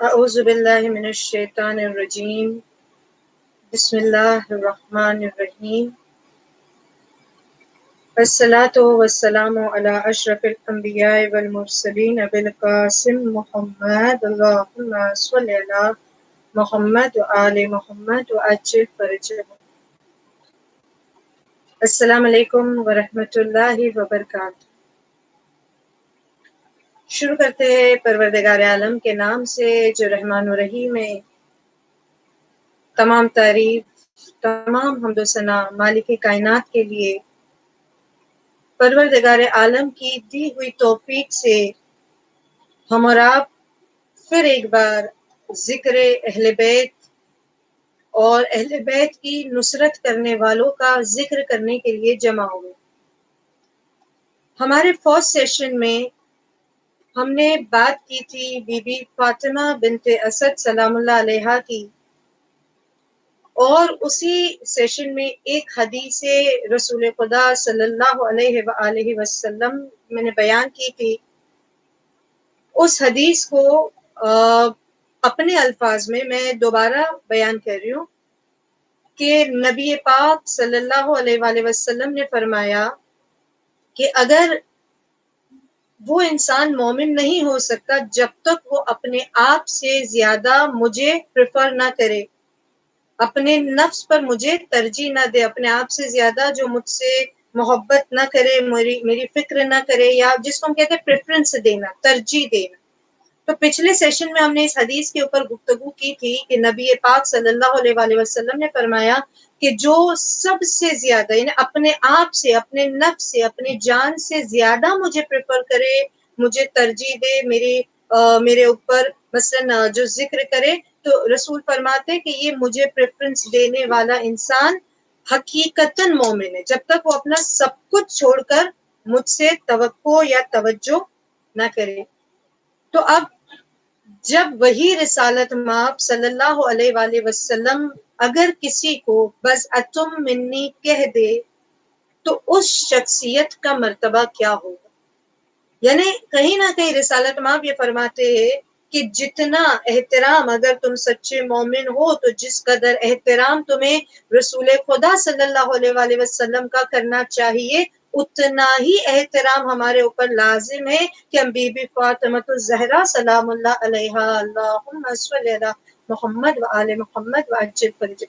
اعوذ باللہ من الشیطان الرجیم بسم اللہ الرحمن الرحیم الصلاۃ والسلام علی اشرف الانبیاء والمرسلین ابی القاسم محمد اللہم صلی علی محمد وآل محمد وعجل فرجهم۔ السلام علیکم ورحمۃ اللہ وبرکاتہ۔ شروع کرتے ہیں پروردگار عالم کے نام سے جو رحمان و رحیم ہے۔ تمام تعریف، تمام حمد و ثنا مالک کائنات کے لیے۔ پروردگار عالم کی دی ہوئی توفیق سے ہم اور آپ پھر ایک بار ذکر اہل بیت اور اہل بیت کی نصرت کرنے والوں کا ذکر کرنے کے لیے جمع ہوئے۔ ہمارے فرسٹ سیشن میں ہم نے بات کی تھی بی بی فاطمہ بنت اسد سلام اللہ علیہا کی، اور اسی سیشن میں ایک حدیث رسول خدا صلی اللہ علیہ وآلہ وسلم میں نے بیان کی تھی۔ اس حدیث کو اپنے الفاظ میں دوبارہ بیان کر رہی ہوں کہ نبی پاک صلی اللہ علیہ وآلہ وسلم نے فرمایا کہ اگر وہ انسان مومن نہیں ہو سکتا جب تک وہ اپنے آپ سے زیادہ مجھے پریفر نہ کرے، اپنے نفس پر مجھے ترجیح نہ دے، اپنے آپ سے زیادہ جو مجھ سے محبت نہ کرے، میری فکر نہ کرے، یا جس کو ہم کہتے ہیں پریفرنس دینا، ترجیح دینا۔ تو پچھلے سیشن میں ہم نے اس حدیث کے اوپر گفتگو کی تھی کہ نبی پاک صلی اللہ علیہ وآلہ وسلم نے فرمایا کہ جو سب سے زیادہ یعنی اپنے آپ سے، اپنے نفس سے، اپنے جان سے زیادہ مجھے پریفر کرے، مجھے ترجیح دے، میرے اوپر مثلا جو ذکر کرے، تو رسول فرماتے کہ یہ مجھے پریفرنس دینے والا انسان حقیقتاً مومن ہے، جب تک وہ اپنا سب کچھ چھوڑ کر مجھ سے توقع یا توجہ نہ کرے۔ تو اب جب وہی رسالت مآب صلی اللہ علیہ وآلہ وسلم اگر کسی کو بس اتم منی کہہ دے تو اس شخصیت کا مرتبہ کیا ہوگا؟ یعنی کہیں نہ کہیں رسالت مآب یہ فرماتے ہیں کہ جتنا احترام اگر تم سچے مومن ہو تو جس قدر احترام تمہیں رسول خدا صلی اللہ علیہ وآلہ وسلم کا کرنا چاہیے، اتنا ہی احترام ہمارے اوپر لازم ہے کہ ہم بی بی فاطمہ الزہرا سلام اللہ علیہا اللہم صلی علی محمد وآل محمد وعجل فرجہ،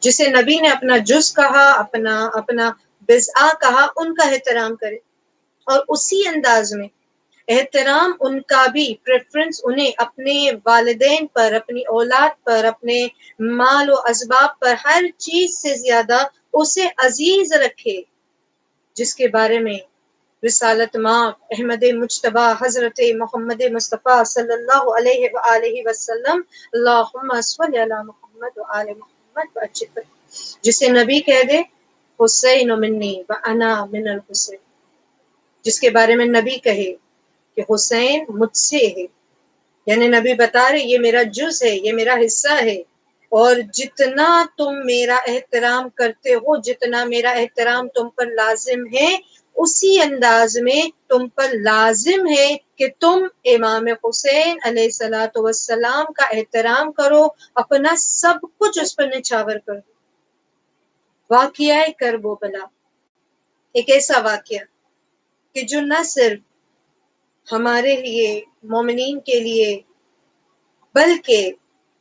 جسے نبی نے اپنا جز کہا، اپنا بضع کہا، ان کا احترام کرے، اور اسی انداز میں احترام ان کا بھی، پریفرنس انہیں اپنے والدین پر، اپنی اولاد پر، اپنے مال و اسباب پر، ہر چیز سے زیادہ اسے عزیز رکھے، جس کے بارے میں رسالت مآب احمد مجتبیٰ حضرت محمد مصطفیٰ صلی اللہ علیہ وآلہ وسلم اللہم صلی علی محمد وآل محمد وعجل فرجہ، جسے نبی کہہ دے حسین منی وانا من الحسین، جس کے بارے میں نبی کہے کہ حسین مجھ سے ہے، یعنی نبی بتا رہے یہ میرا جز ہے، یہ میرا حصہ ہے، اور جتنا تم میرا احترام کرتے ہو، جتنا میرا احترام تم پر لازم ہے، اسی انداز میں تم پر لازم ہے کہ تم امام حسین علیہ الصلوۃ والسلام کا احترام کرو، اپنا سب کچھ اس پر نچھاور کرو۔ واقعہ کربلا ایک ایسا واقعہ کہ جو نہ صرف ہمارے لیے مومنین کے لیے بلکہ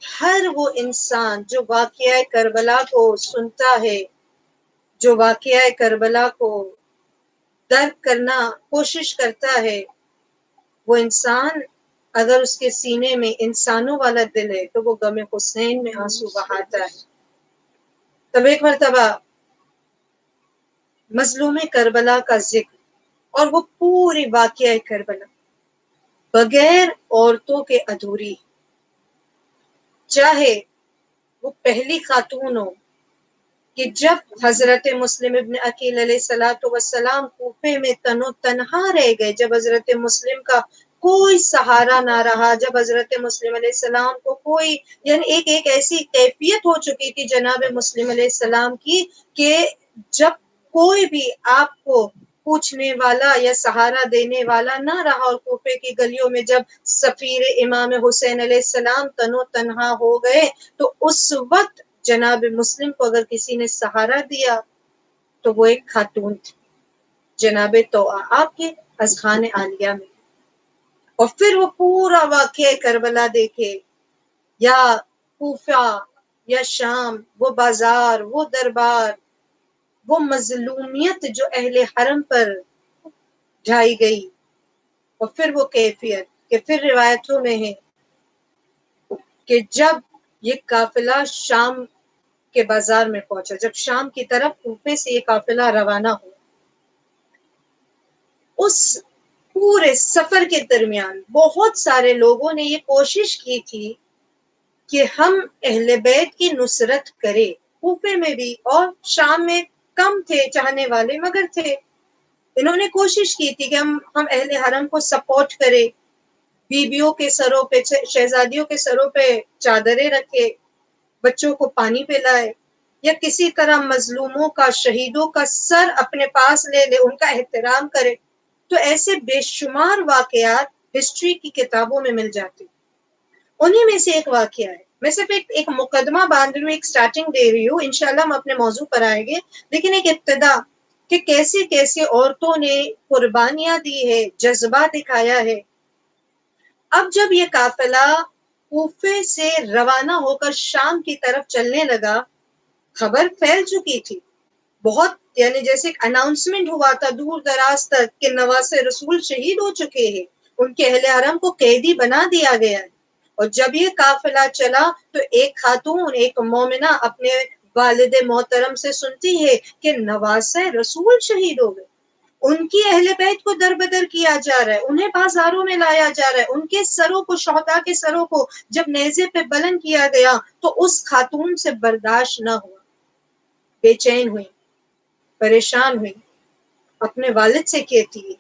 ہر وہ انسان جو واقعہ کربلا کو سنتا ہے، جو واقعہ کربلا کو درک کرنا کوشش کرتا ہے، وہ انسان اگر اس کے سینے میں انسانوں والا دل ہے تو وہ غم حسین میں آنسو بہاتا ہے۔ تب ایک مرتبہ مظلوم کربلا کا ذکر اور وہ پوری واقعہ کربلا بغیر عورتوں کے ادھوری، چاہے وہ پہلی خاتون ہو کہ جب حضرت مسلم ابن عقیل علیہ السلام کوفے میں تنہا رہ گئے، جب حضرت مسلم کا کوئی سہارا نہ رہا، جب حضرت مسلم علیہ السلام کو کوئی یعنی ایک ایسی کیفیت ہو چکی تھی جناب مسلم علیہ السلام کی کہ جب کوئی بھی آپ کو پوچھنے والا یا سہارا دینے والا نہ رہا، اور کوفے کی گلیوں میں جب سفیر امام حسین علیہ السلام تنو تنہا ہو گئے تو اس وقت جناب مسلم کو اگر کسی نے سہارا دیا تو وہ ایک خاتون تھی، جناب توآ، آپ کے اذخان عالیہ میں۔ اور پھر وہ پورا واقعہ کربلا دیکھے، یا کوفہ یا شام، وہ بازار، وہ دربار، وہ مظلومیت جو اہل حرم پر ڈھائی گئی، اور پھر وہ کیفیت کہ پھر روایتوں میں ہے کہ جب یہ قافلہ شام کے بازار میں پہنچا، جب شام کی طرف کوفے سے یہ قافلہ روانہ ہوا، اس پورے سفر کے درمیان بہت سارے لوگوں نے یہ کوشش کی تھی کہ ہم اہل بیت کی نصرت کرے، کوفے میں بھی اور شام میں کم تھے چاہنے والے مگر تھے۔ انہوں نے کوشش کی تھی کہ ہم اہل حرم کو سپورٹ کرے، بیویوں کے سروں پہ، شہزادیوں کے سروں پہ چادریں رکھے، بچوں کو پانی پلائے، یا کسی طرح مظلوموں کا، شہیدوں کا سر اپنے پاس لے لے، ان کا احترام کرے۔ تو ایسے بے شمار واقعات ہسٹری کی کتابوں میں مل جاتے ہیں۔ انہی میں سے ایک واقعہ ہے، میں صرف ایک مقدمہ باندھ رہی ہوں، ایک سٹارٹنگ دے رہی ہوں، انشاءاللہ ہم اپنے موضوع پر آئیں گے، لیکن ایک ابتدا کہ کیسے کیسے عورتوں نے قربانیاں دی ہے، جذبہ دکھایا ہے۔ اب جب یہ قافلہ کوفے سے روانہ ہو کر شام کی طرف چلنے لگا، خبر پھیل چکی تھی بہت، یعنی جیسے ایک اناؤنسمنٹ ہوا تھا دور دراز تک کہ نواسے رسول شہید ہو چکے ہیں، ان کے اہل حرم کو قیدی بنا دیا گیا ہے۔ اور جب یہ قافلہ چلا تو ایک خاتون، ایک مومنہ اپنے والد محترم سے سنتی ہے کہ نواسہ رسول شہید ہو گئے، ان کی اہل بیت کو در بدر کیا جا رہا ہے، انہیں بازاروں میں لایا جا رہا ہے، ان کے سروں کو، شہداء کے سروں کو جب نیزے پہ بلند کیا گیا تو اس خاتون سے برداشت نہ ہوا، بے چین ہوئی، پریشان ہوئی، اپنے والد سے کہتی ہے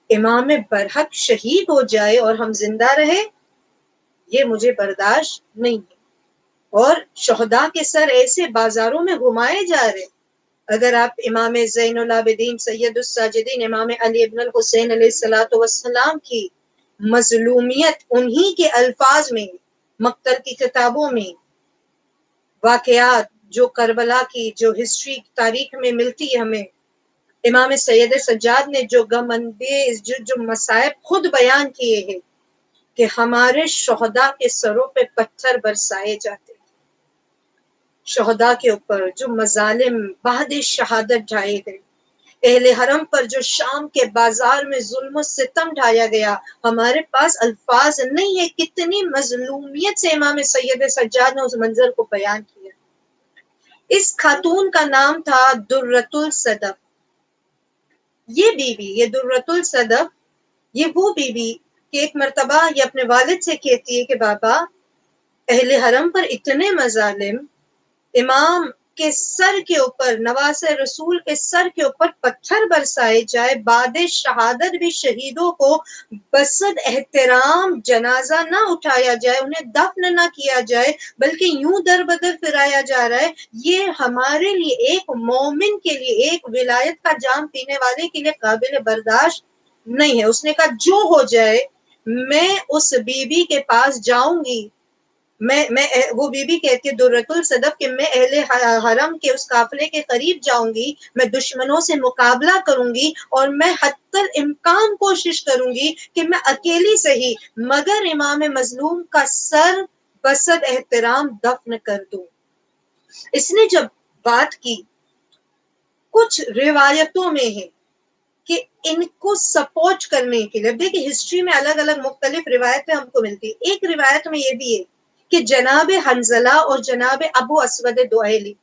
امام برحق شہید ہو جائے اور ہم زندہ رہے، یہ مجھے برداشت نہیں ہے، اور شہداء کے سر ایسے بازاروں میں گھمائے جا رہے۔ اگر آپ امام زین العابدین سید الساجدین امام علی ابن الحسین علیہ السلام کی مظلومیت انہی کے الفاظ میں، مقتل کی کتابوں میں، واقعات جو کربلا کی، جو ہسٹری تاریخ میں ملتی ہے ہمیں، امام سید سجاد نے جو غم انگیز جو مصائب خود بیان کیے ہیں کہ ہمارے شہداء کے سروں پہ پتھر برسائے جاتے، شہداء کے اوپر جو مظالم بعد شہادت ڈھائے گئے، اہل حرم پر جو شام کے بازار میں ظلم و ستم ڈھایا گیا، ہمارے پاس الفاظ نہیں ہے کتنی مظلومیت سے امام سید سجاد نے اس منظر کو بیان کیا۔ اس خاتون کا نام تھا درۃ الصدف۔ یہ بیوی، یہ درۃ الصدف، یہ وہ بیوی کہ ایک مرتبہ یہ اپنے والد سے کہتی ہے کہ بابا، اہل حرم پر اتنے مظالم، امام کے سر کے اوپر، نواسہ رسول کے سر کے اوپر پتھر برسائے جائے، بعد شہادت بھی شہیدوں کو بصد احترام جنازہ نہ اٹھایا جائے، انہیں دفن نہ کیا جائے، بلکہ یوں در بدر پھرایا جا رہا ہے، یہ ہمارے لیے، ایک مومن کے لیے، ایک ولایت کا جام پینے والے کے لیے قابل برداشت نہیں ہے۔ اس نے کہا جو ہو جائے، میں اس بی بی کے پاس جاؤں گی، میں وہ بی بی کہتی ہے درۃ الصدف کہ میں اہل حرم کے اس قافلے کے قریب جاؤں گی، میں دشمنوں سے مقابلہ کروں گی، اور میں حتی الامکان کوشش کروں گی کہ میں اکیلی صحیح مگر امام مظلوم کا سر بصد احترام دفن کر دوں۔ اس نے جب بات کی، کچھ روایتوں میں ہے کہ ان کو سپورٹ کرنے کے لیے، دیکھیں ہسٹری میں الگ الگ مختلف روایتیں ہم کو ملتی ہیں، ایک روایت میں یہ بھی ہے کہ جناب حنظلہ اور جناب ابو اسود دؤیلی،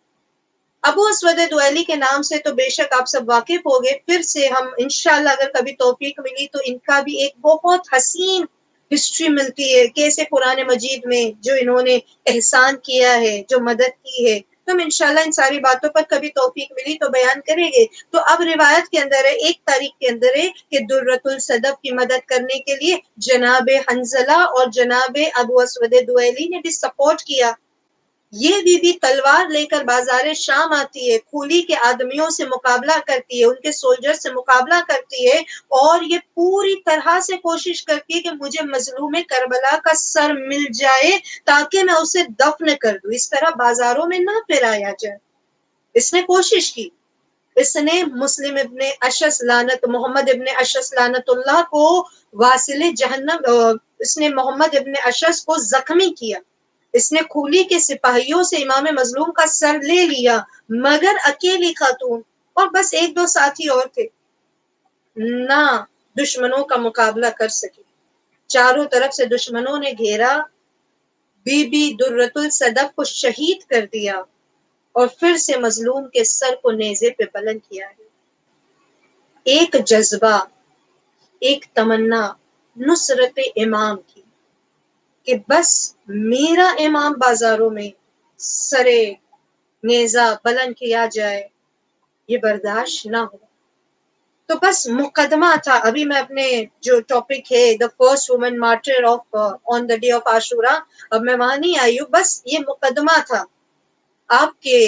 ابو اسود دؤیلی کے نام سے تو بے شک آپ سب واقف ہو گئے، پھر سے ہم انشاءاللہ اگر کبھی توفیق ملی تو ان کا بھی ایک بہت حسین ہسٹری ملتی ہے، کیسے قرآن مجید میں جو انہوں نے احسان کیا ہے، جو مدد کی ہے، تو ہم انشاءاللہ ان ساری باتوں پر کبھی توفیق ملی تو بیان کریں گے۔ تو اب روایت کے اندر ہے، ایک تاریخ کے اندر ہے کہ درۃ الصدف کی مدد کرنے کے لیے جناب حنظلہ اور جناب ابو اسود دؤیلی نے بھی سپورٹ کیا۔ یہ بی تلوار لے کر بازار شام آتی ہے، کھولی کے آدمیوں سے مقابلہ کرتی ہے، ان کے سولجر سے مقابلہ کرتی ہے، اور یہ پوری طرح سے کوشش کرتی ہے کہ مجھے مظلوم کربلا کا سر مل جائے تاکہ میں اسے دفن کر دوں، اس طرح بازاروں میں نہ پھرایا جائے۔ اس نے کوشش کی، اس نے مسلم ابن اشس لعنت محمد ابن اشس لعنت اللہ کو واصل جہنم، اس نے محمد ابن اشس کو زخمی کیا، اس نے کھولی کے سپاہیوں سے امام مظلوم کا سر لے لیا، مگر اکیلی خاتون اور بس ایک دو ساتھی اور تھے، نہ دشمنوں کا مقابلہ کر سکی۔ چاروں طرف سے دشمنوں نے گھیرا، بی بی درۃ الصدف کو شہید کر دیا اور پھر سے مظلوم کے سر کو نیزے پہ بلند کیا ہے۔ ایک جذبہ، ایک تمنا نصرت امام کی کہ بس میرا امام بازاروں میں سرے نیزہ بلند کیا جائے، یہ برداشت نہ ہو۔ تو بس مقدمہ تھا۔ ابھی میں اپنے جو ٹاپک ہے the first woman martyr of on the day of Ashura, اب میں وہاں نہیں آئی ہوں، بس یہ مقدمہ تھا آپ کے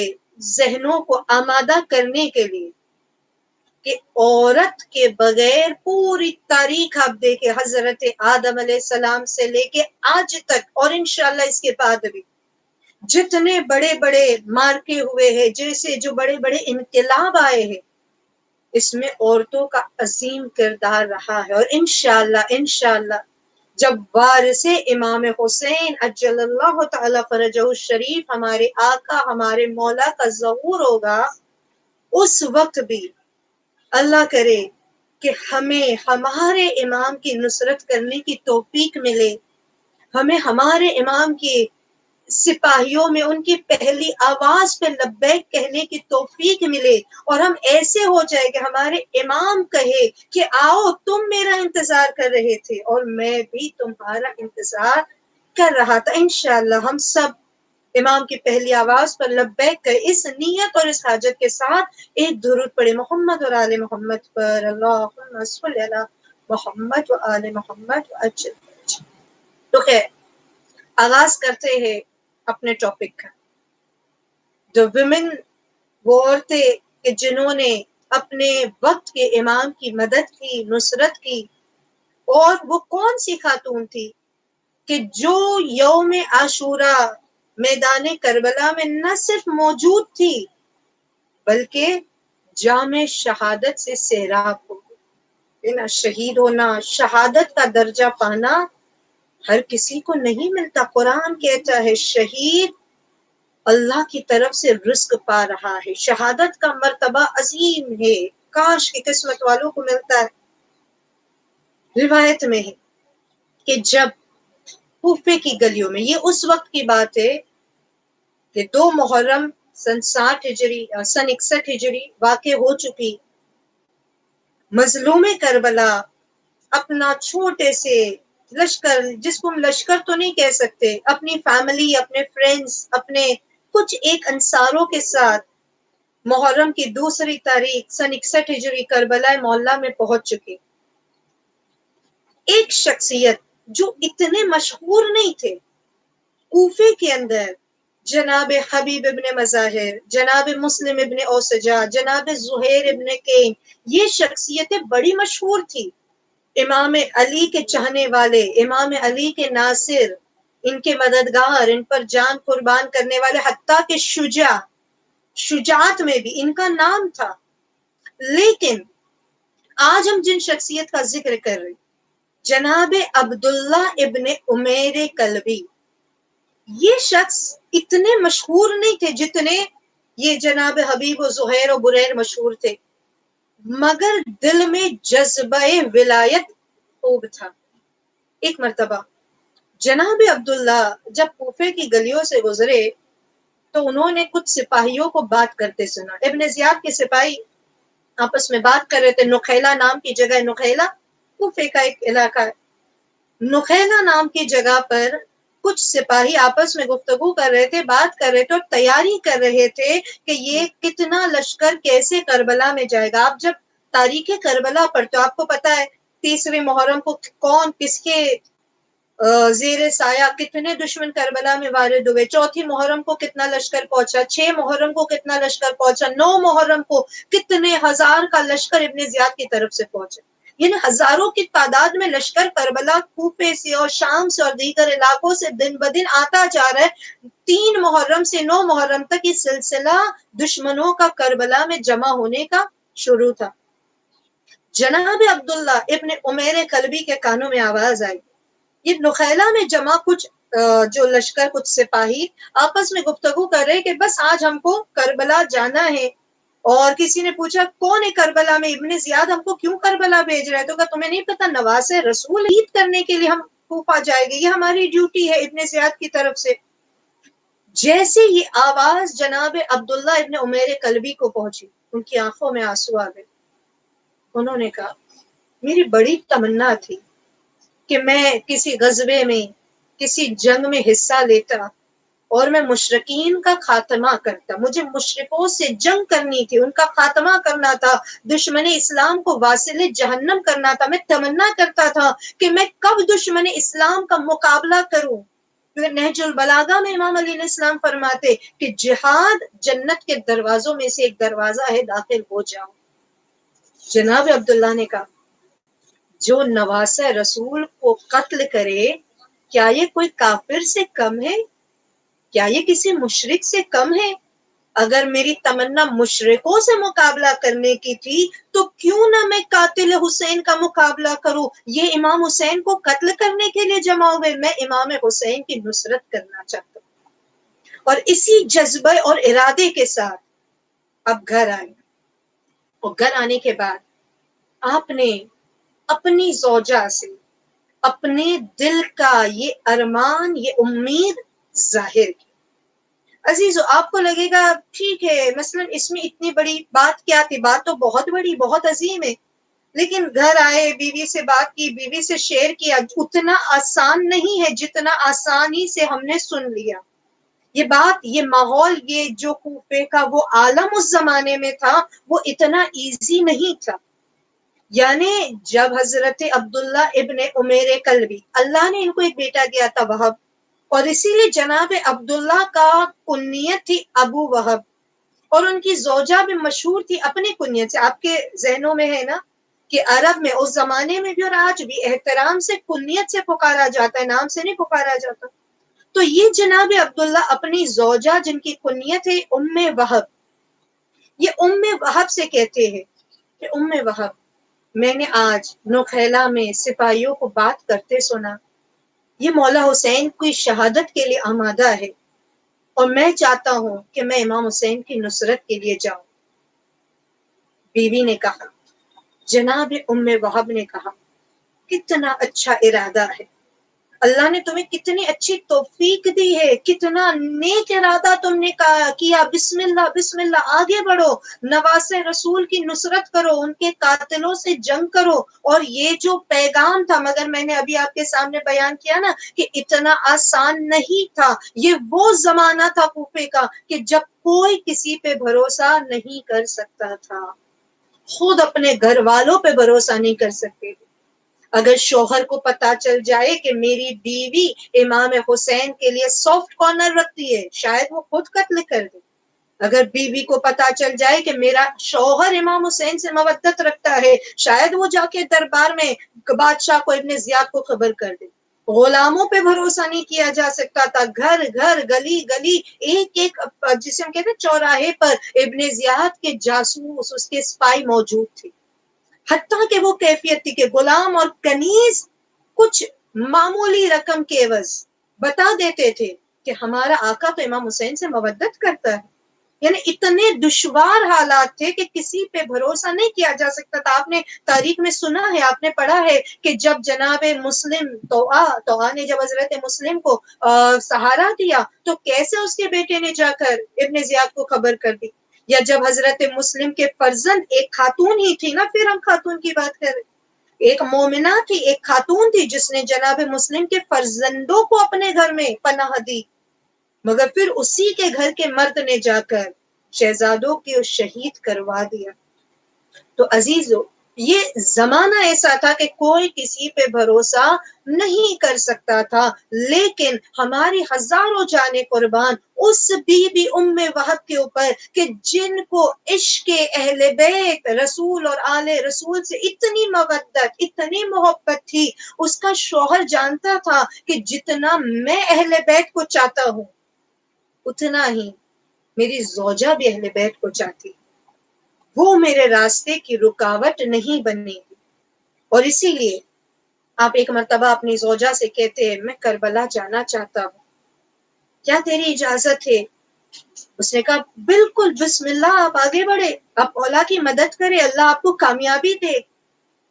ذہنوں کو آمادہ کرنے کے لیے کہ عورت کے بغیر پوری تاریخ آپ دیکھیں، حضرت آدم علیہ السلام سے لے کے آج تک، اور انشاءاللہ اس کے بعد بھی جتنے بڑے بڑے مارکے ہوئے ہیں، جیسے جو بڑے بڑے انقلاب آئے ہیں، اس میں عورتوں کا عظیم کردار رہا ہے۔ اور انشاءاللہ جب وارث امام حسین اجل اللہ تعالی فرجہ الشریف ہمارے آقا ہمارے مولا کا ظہور ہوگا، اس وقت بھی اللہ کرے کہ ہمیں ہمارے امام کی نصرت کرنے کی توفیق ملے، ہمیں ہمارے امام کی سپاہیوں میں ان کی پہلی آواز پہ لبیک کہنے کی توفیق ملے، اور ہم ایسے ہو جائے کہ ہمارے امام کہے کہ آؤ تم میرا انتظار کر رہے تھے اور میں بھی تمہارا انتظار کر رہا تھا۔ انشاءاللہ ہم سب امام کی پہلی آواز پر لبیک کہے، اس نیت اور اس حاجت کے ساتھ ایک درود پڑھے محمد اور آل محمد پر، اللہم صلی علی محمد و آل محمد و اجل۔ تو خیر آغاز کرتے ہیں اپنے ٹاپک کا۔ جو ویمن، وہ عورتیں کہ جنہوں نے اپنے وقت کے امام کی مدد کی، نصرت کی، اور وہ کون سی خاتون تھی کہ جو یوم عاشورہ میدان کربلا میں نہ صرف موجود تھی بلکہ جام شہادت سے سیراب ہو گئی۔ شہید ہونا، شہادت کا درجہ پانا ہر کسی کو نہیں ملتا۔ قرآن کہتا ہے شہید اللہ کی طرف سے رزق پا رہا ہے، شہادت کا مرتبہ عظیم ہے، کاش کی قسمت والوں کو ملتا ہے۔ روایت میں ہے کہ جب کوفے کی گلیوں میں، یہ اس وقت کی بات ہے کہ 2 محرم سن 61 ہجری واقع ہو چکی، مظلوم کربلا اپنا چھوٹے سے لشکر، جس کو ہم لشکر تو نہیں کہہ سکتے، اپنی فیملی، اپنے فرینڈز، اپنے کچھ ایک انصاروں کے ساتھ محرم کی 2 تاریخ سن 61 ہجری کربلا معلیٰ میں پہنچ چکی۔ ایک شخصیت جو اتنے مشہور نہیں تھے کوفے کے اندر، جناب حبیب ابن مظاہر، جناب مسلم ابن اوسجا، جناب زہیر ابن کین، یہ شخصیتیں بڑی مشہور تھی، امام علی کے چاہنے والے، امام علی کے ناصر، ان کے مددگار، ان پر جان قربان کرنے والے، حتیٰ کہ شجاعت میں بھی ان کا نام تھا۔ لیکن آج ہم جن شخصیت کا ذکر کر رہے جناب عبداللہ ابن عمیر کلبی، یہ شخص اتنے مشہور نہیں تھے جتنے یہ جناب حبیب و زہیر و بریر مشہور تھے، مگر دل میں جذبہ ولایت خوب تھا۔ ایک مرتبہ جناب عبداللہ جب کوفے کی گلیوں سے گزرے تو انہوں نے کچھ سپاہیوں کو بات کرتے سنا۔ ابن زیاد کے سپاہی آپس میں بات کر رہے تھے۔ نخیلا نام کی جگہ، نخیلا کوفے کا ایک علاقہ ہے، نخیلا نام کی جگہ پر کچھ سپاہی آپس میں گفتگو کر رہے تھے، بات کر رہے تھے اور تیاری کر رہے تھے کہ یہ کتنا لشکر کیسے کربلا میں جائے گا۔ آپ جب تاریخ کربلا پڑھتے ہو آپ کو پتا ہے 30 محرم کو کون کس کے زیر سایہ کتنے دشمن کربلا میں وارد ہوئے، چوتھی محرم کو کتنا لشکر پہنچا، 6 محرم کو کتنا لشکر پہنچا، 9 محرم کو کتنے ہزار کا لشکر ابن زیاد کی طرف سے پہنچا، یعنی ہزاروں کی تعداد میں لشکر کربلا کوفے سے اور شام سے اور دیگر علاقوں سے دن بدن آتا جا رہا ہے۔ 3 محرم سے 9 محرم تک یہ سلسلہ دشمنوں کا کربلا میں جمع ہونے کا شروع تھا۔ جناب عبداللہ ابن عمیر قلبی کے کانوں میں آواز آئی، یہ نخیلہ میں جمع کچھ جو لشکر، کچھ سپاہی آپس میں گفتگو کر رہے کہ بس آج ہم کو کربلا جانا ہے۔ اور کسی نے پوچھا کون ہے کربلا میں؟ ابن زیاد ہم کو کیوں کربلا بھیج رہا ہے؟ تو کہا تمہیں نہیں پتا نواز رسول عید کرنے کے لیے ہم کوفہ جائے گے، یہ ہماری ڈیوٹی ہے ابن زیاد کی طرف سے۔ جیسے یہ آواز جناب عبداللہ ابن عمیر قلبی کو پہنچی، ان کی آنکھوں میں آنسو آ گئے۔ انہوں نے کہا میری بڑی تمنا تھی کہ میں کسی غزوے میں، کسی جنگ میں حصہ لیتا اور میں مشرکین کا خاتمہ کرتا، مجھے مشرکوں سے جنگ کرنی تھی، ان کا خاتمہ کرنا تھا، دشمن اسلام کو واصل جہنم کرنا تھا۔ میں تمنا کرتا تھا کہ میں کب دشمن اسلام کا مقابلہ کروں۔ نہج البلاغہ میں امام علیہ السلام فرماتے کہ جہاد جنت کے دروازوں میں سے ایک دروازہ ہے، داخل ہو جاؤ۔ جناب عبداللہ نے کہا جو نواسہ رسول کو قتل کرے کیا یہ کوئی کافر سے کم ہے؟ کیا یہ کسی مشرک سے کم ہے؟ اگر میری تمنا مشرکوں سے مقابلہ کرنے کی تھی تو کیوں نہ میں قاتل حسین کا مقابلہ کروں؟ یہ امام حسین کو قتل کرنے کے لیے جمع ہوئے، میں امام حسین کی نصرت کرنا چاہتا ہوں۔ اور اسی جذبے اور ارادے کے ساتھ اب گھر آئے، اور گھر آنے کے بعد آپ نے اپنی زوجہ سے اپنے دل کا یہ ارمان، یہ امید ظاہر کی۔ عزیزو آپ کو لگے گا ٹھیک ہے مثلا اس میں اتنی بڑی بات کیا تھی؟ بات تو بہت بڑی، بہت عظیم ہے، لیکن گھر آئے، بیوی سے بات کی، بیوی سے شیئر کیا، اتنا آسان نہیں ہے جتنا آسانی سے ہم نے سن لیا۔ یہ بات، یہ ماحول، یہ جو کوفے کا وہ عالم اس زمانے میں تھا وہ اتنا ایزی نہیں تھا۔ یعنی جب حضرت عبداللہ ابن عمیر قلبی، اللہ نے ان کو ایک بیٹا دیا تھا وہب، اور اسی لیے جناب عبداللہ کا کنیت تھی ابو وہب، اور ان کی زوجہ بھی مشہور تھی اپنی کنیت سے۔ آپ کے ذہنوں میں ہے نا کہ عرب میں اس زمانے میں بھی اور آج بھی احترام سے کنیت سے پکارا جاتا ہے، نام سے نہیں پکارا جاتا۔ تو یہ جناب عبداللہ اپنی زوجہ جن کی کنیت ہے ام وہب، یہ ام وہب سے کہتے ہیں کہ ام وہب میں نے آج نوخیلا میں سپاہیوں کو بات کرتے سنا، یہ مولا حسین کی شہادت کے لیے آمادہ ہے اور میں چاہتا ہوں کہ میں امام حسین کی نصرت کے لیے جاؤں۔ بیوی نے کہا، جناب ام وہب نے کہا کتنا اچھا ارادہ ہے، اللہ نے تمہیں کتنی اچھی توفیق دی ہے، کتنا نیک ارادہ تم نے کیا، بسم اللہ بسم اللہ، آگے بڑھو، نواسہ رسول کی نصرت کرو، ان کے قاتلوں سے جنگ کرو۔ اور یہ جو پیغام تھا، مگر میں نے ابھی آپ کے سامنے بیان کیا نا کہ اتنا آسان نہیں تھا، یہ وہ زمانہ تھا کوفے کا کہ جب کوئی کسی پہ بھروسہ نہیں کر سکتا تھا، خود اپنے گھر والوں پہ بھروسہ نہیں کر سکتے تھے۔ اگر شوہر کو پتا چل جائے کہ میری بیوی امام حسین کے لیے سافٹ کارنر رکھتی ہے، شاید وہ خود قتل کر دے۔ اگر بیوی کو پتا چل جائے کہ میرا شوہر امام حسین سے مودت رکھتا ہے، شاید وہ جا کے دربار میں بادشاہ کو، ابن زیاد کو خبر کر دے۔ غلاموں پہ بھروسہ نہیں کیا جا سکتا تھا، گھر گھر، گلی گلی، ایک ایک جسے ہم کہتے ہیں چوراہے پر ابن زیاد کے جاسوس، اس کے اسپائی موجود تھے۔ حتیٰ کہ وہ کیفیت تھی کہ غلام اور کنیز کچھ معمولی رقم کے عوض بتا دیتے تھے کہ ہمارا آقا تو امام حسین سے مودت کرتا ہے۔ یعنی اتنے دشوار حالات تھے کہ کسی پہ بھروسہ نہیں کیا جا سکتا تھا۔ آپ نے تاریخ میں سنا ہے، آپ نے پڑھا ہے کہ جب جناب مسلم توآ نے جب حضرت مسلم کو سہارا دیا تو کیسے اس کے بیٹے نے جا کر ابن زیاد کو خبر کر دی، یا جب حضرت مسلم کے فرزند ایک خاتون ہی تھی نا، پھر ہم خاتون کی بات کریں، ایک مومنہ تھی، ایک خاتون تھی جس نے جناب مسلم کے فرزندوں کو اپنے گھر میں پناہ دی، مگر پھر اسی کے گھر کے مرد نے جا کر شہزادوں کو شہید کروا دیا۔ تو عزیزو، یہ زمانہ ایسا تھا کہ کوئی کسی پہ بھروسہ نہیں کر سکتا تھا، لیکن ہماری ہزاروں جانیں قربان اس بی بی ام وہب کے اوپر کہ جن کو عشق اہل بیت رسول اور آل رسول سے اتنی مودت، اتنی محبت تھی، اس کا شوہر جانتا تھا کہ جتنا میں اہل بیت کو چاہتا ہوں اتنا ہی میری زوجہ بھی اہل بیت کو چاہتی، وہ میرے راستے کی رکاوٹ نہیں بنے گی۔ اور اسی لیے آپ ایک مرتبہ اپنی زوجہ سے کہتے ہیں میں کربلا جانا چاہتا ہوں، کیا تیری اجازت ہے؟ اس نے کہا بالکل، بسم اللہ، آپ آگے بڑھے، آپ اولا کی مدد کرے، اللہ آپ کو کامیابی دے،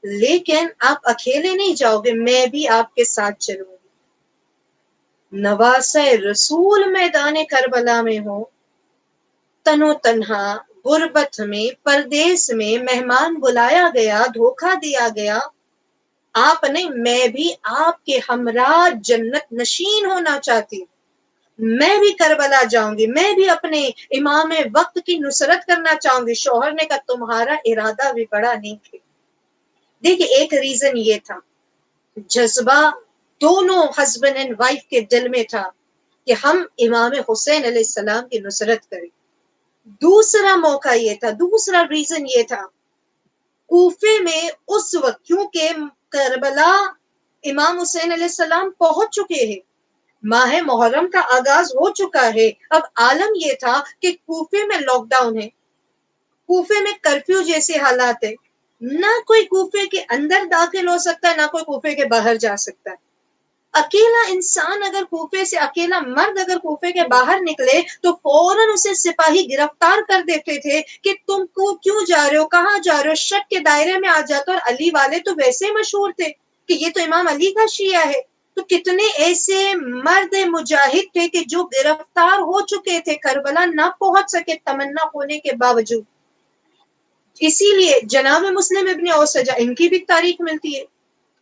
لیکن آپ اکیلے نہیں جاؤ گے، میں بھی آپ کے ساتھ چلوں گی۔ نواسہ رسول میدان کربلا میں ہو، تنو تنہا، غربت میں، پردیس میں، مہمان بلایا گیا، دھوکہ دیا گیا، آپ نہیں، میں بھی آپ کے ہمراہ جنت نشین ہونا چاہتی ہوں، میں بھی کربلا جاؤں گی، میں بھی اپنے امام وقت کی نصرت کرنا چاہوں گی۔ شوہر نے کہا تمہارا ارادہ بھی بڑا نیک ہے۔ دیکھیں ایک ریزن یہ تھا، جذبہ دونوں ہسبینڈ اینڈ وائف کے دل میں تھا کہ ہم امام حسین علیہ السلام کی نصرت کریں۔ دوسرا موقع یہ تھا، دوسرا ریزن یہ تھا، کوفے میں اس وقت کیونکہ کربلا امام حسین علیہ السلام پہنچ چکے ہیں، ماہ محرم کا آغاز ہو چکا ہے، اب عالم یہ تھا کہ کوفے میں لاک ڈاؤن ہے، کوفے میں کرفیو جیسے حالات ہے، نہ کوئی کوفے کے اندر داخل ہو سکتا ہے، نہ کوئی کوفے کے باہر جا سکتا ہے۔ اکیلا انسان اگر کوفے سے، اکیلا مرد اگر کوفے کے باہر نکلے تو فوراً اسے سپاہی گرفتار کر دیتے تھے کہ تم کو کیوں جا رہے ہو، کہاں جا رہے ہو، شک کے دائرے میں آ جاتا۔ اور علی والے تو ویسے ہی مشہور تھے کہ یہ تو امام علی کا شیعہ ہے، تو کتنے ایسے مرد مجاہد تھے کہ جو گرفتار ہو چکے تھے، کربلا نہ پہنچ سکے تمنا ہونے کے باوجود۔ اسی لیے جناب مسلم ابن اوسجہ، ان کی بھی تاریخ ملتی ہے،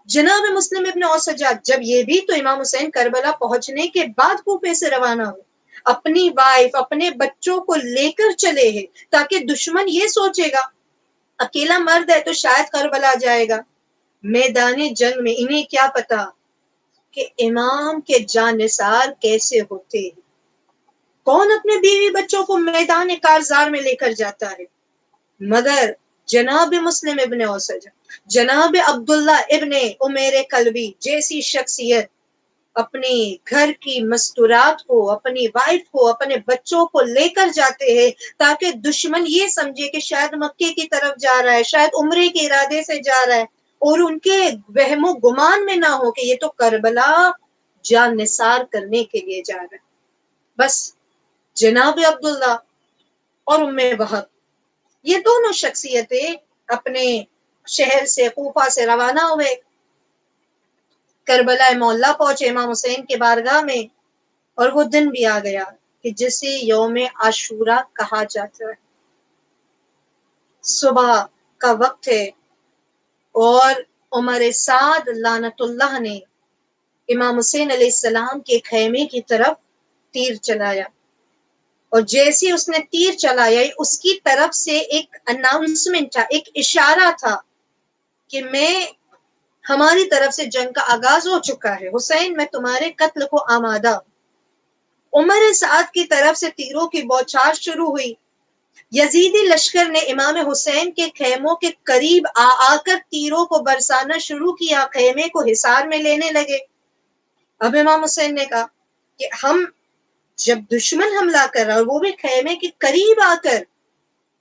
جناب مسلم ابن اوسجہ جب یہ بھی تو امام حسین کربلا پہنچنے کے بعد کوفے سے روانہ ہوئے، اپنی وائف اپنے بچوں کو لے کر چلے ہیں، تاکہ دشمن یہ سوچے گا اکیلا مرد ہے تو شاید کربلا جائے گا۔ میدان جنگ میں انہیں کیا پتا کہ امام کے جانثار کیسے ہوتے ہیں، کون اپنے بیوی بچوں کو میدان کارزار میں لے کر جاتا ہے، مگر جناب مسلم ابن اوسجہ، جناب عبداللہ ابن عمیر کلبی جیسی شخصیت اپنی گھر کی مستورات کو، اپنی وائف کو، اپنے بچوں کو لے کر جاتے ہیں تاکہ دشمن یہ سمجھے کہ شاید مکے کی طرف جا رہا ہے، شاید عمرے کے ارادے سے جا رہا ہے، اور ان کے وہم و گمان میں نہ ہو کہ یہ تو کربلا جان نثار کرنے کے لیے جا رہا ہے۔ بس جناب عبداللہ اور ام وہب، یہ دونوں شخصیتیں اپنے شہر سے، کوفہ سے روانہ ہوئے، کربلا معلیٰ پہنچے امام حسین کے بارگاہ میں، اور وہ دن بھی آ گیا کہ جسے یوم عاشورہ کہا جاتا ہے۔ صبح کا وقت ہے اور عمر سعد لعنت اللہ نے امام حسین علیہ السلام کے خیمے کی طرف تیر چلایا، اور جیسے اس نے تیر چلایا اس کی طرف سے ایک اناؤنسمنٹ تھا، ایک اشارہ تھا کہ ہماری طرف سے جنگ کا آغاز ہو چکا ہے، حسین میں تمہارے قتل کو آمادہ ہوں۔ عمر سعد کی طرف سے تیروں کی بوچھار شروع ہوئی، یزیدی لشکر نے امام حسین کے خیموں کے قریب آ کر تیروں کو برسانا شروع کیا، خیمے کو حصار میں لینے لگے۔ اب امام حسین نے کہا کہ ہم جب دشمن حملہ کر رہا ہے وہ بھی خیمے کے قریب آ کر،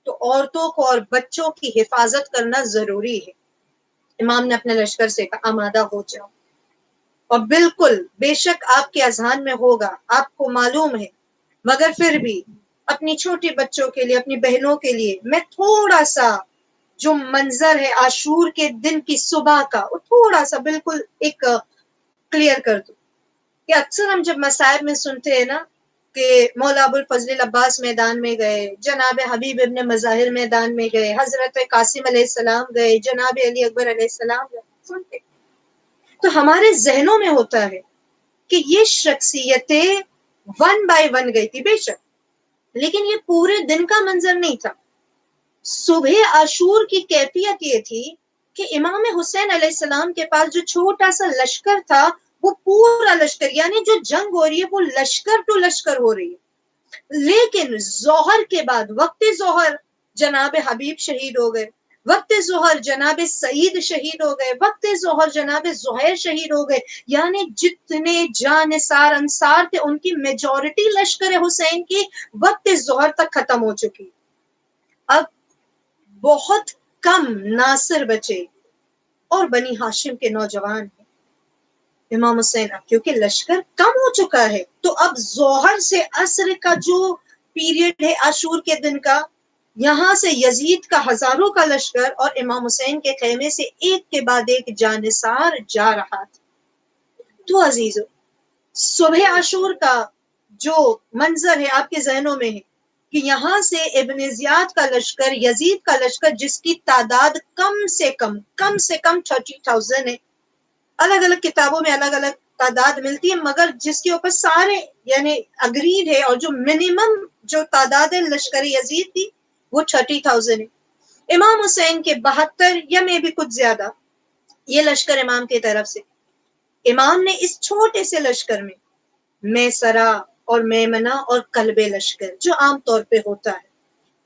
تو عورتوں کو اور بچوں کی حفاظت کرنا ضروری ہے۔ امام نے اپنے لشکر سے کہا آمادہ ہو جاؤ، اور بالکل بے شک آپ کے اذہان میں ہوگا، آپ کو معلوم ہے، مگر پھر بھی اپنی چھوٹی بچوں کے لیے، اپنی بہنوں کے لیے میں تھوڑا سا جو منظر ہے عاشور کے دن کی صبح کا، وہ تھوڑا سا بالکل ایک کلیئر کر دوں کہ اکثر ہم جب مصائب میں سنتے ہیں نا کہ مولا ابو الفضل عباس میدان میں گئے، جناب حبیب ابن مظاہر میدان میں گئے، حضرت قاسم علیہ السلام گئے، جناب علی اکبر علیہ السلام گئے، سنتے تو ہمارے ذہنوں میں ہوتا ہے کہ یہ شخصیتیں ون بائی ون گئی تھی، بے شک، لیکن یہ پورے دن کا منظر نہیں تھا۔ صبح عاشور کی کیفیت یہ تھی کہ امام حسین علیہ السلام کے پاس جو چھوٹا سا لشکر تھا وہ پورا لشکر، یعنی جو جنگ ہو رہی ہے وہ لشکر ٹو لشکر ہو رہی ہے، لیکن ظہر کے بعد وقت ظہر جناب حبیب شہید ہو گئے، وقت ظہر جناب سعید شہید ہو گئے، وقت ظہر جناب زہیر شہید ہو گئے، یعنی جتنے جانثار انصار تھے ان کی میجورٹی لشکر حسین کی وقت ظہر تک ختم ہو چکی۔ اب بہت کم ناصر بچے اور بنی ہاشم کے نوجوان ہیں۔ امام حسین اب کیونکہ لشکر کم ہو چکا ہے تو اب ظہر سے عصر کا جو پیریڈ ہے عاشور کے دن کا، یہاں سے یزید کا ہزاروں کا لشکر اور امام حسین کے خیمے سے ایک کے بعد ایک جانثار جا رہا تھا۔ تو عزیزو، صبح عاشور کا جو منظر ہے آپ کے ذہنوں میں ہے کہ یہاں سے ابن زیاد کا لشکر، یزید کا لشکر، جس کی تعداد کم سے کم 30,000 ہے، الگ الگ کتابوں میں الگ الگ تعداد ملتی ہے، مگر جس کے اوپر سارے یعنی اگریڈ ہے اور جو منیمم جو تعداد ہے لشکر یزید کی وہ 30,000 ہے۔ امام حسین کے 72 یا میں بھی کچھ زیادہ یہ لشکر امام کی طرف سے۔ امام نے اس چھوٹے سے لشکر میں میسرا اور میمنہ اور قلب لشکر جو عام طور پہ ہوتا ہے،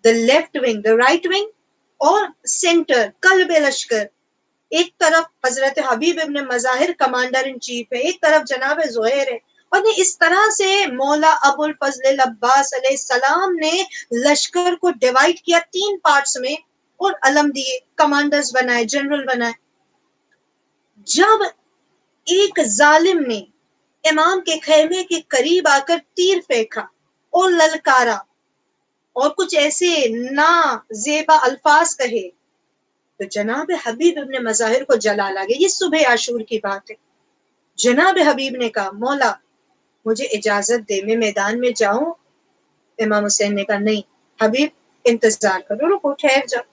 the left wing, the right wing اور سینٹر قلب لشکر، ایک طرف حضرت حبیب ابن مظاہر کمانڈر ان چیف ہے، ایک طرف جناب زہیر ہے، اور اس طرح سے مولا ابو الفضل العباس علیہ السلام نے لشکر کو ڈیوائڈ کیا 3 پارٹس میں اور علم دیے، کمانڈرز بنائے، جنرل بنائے۔ جب ایک ظالم نے امام کے خیمے کے قریب آ کر تیر پھینکا اور للکارا اور کچھ ایسے نا زیبا الفاظ کہے تو جناب حبیب ابن مظاہر کو جلال آ گیا۔ یہ صبح عاشور کی بات ہے۔ جناب حبیب نے کہا مولا مجھے اجازت دے، میں میدان میں جاؤں؟ امام حسین نے کہا نہیں حبیب، انتظار کرو، رکو، ٹھہر جاؤ۔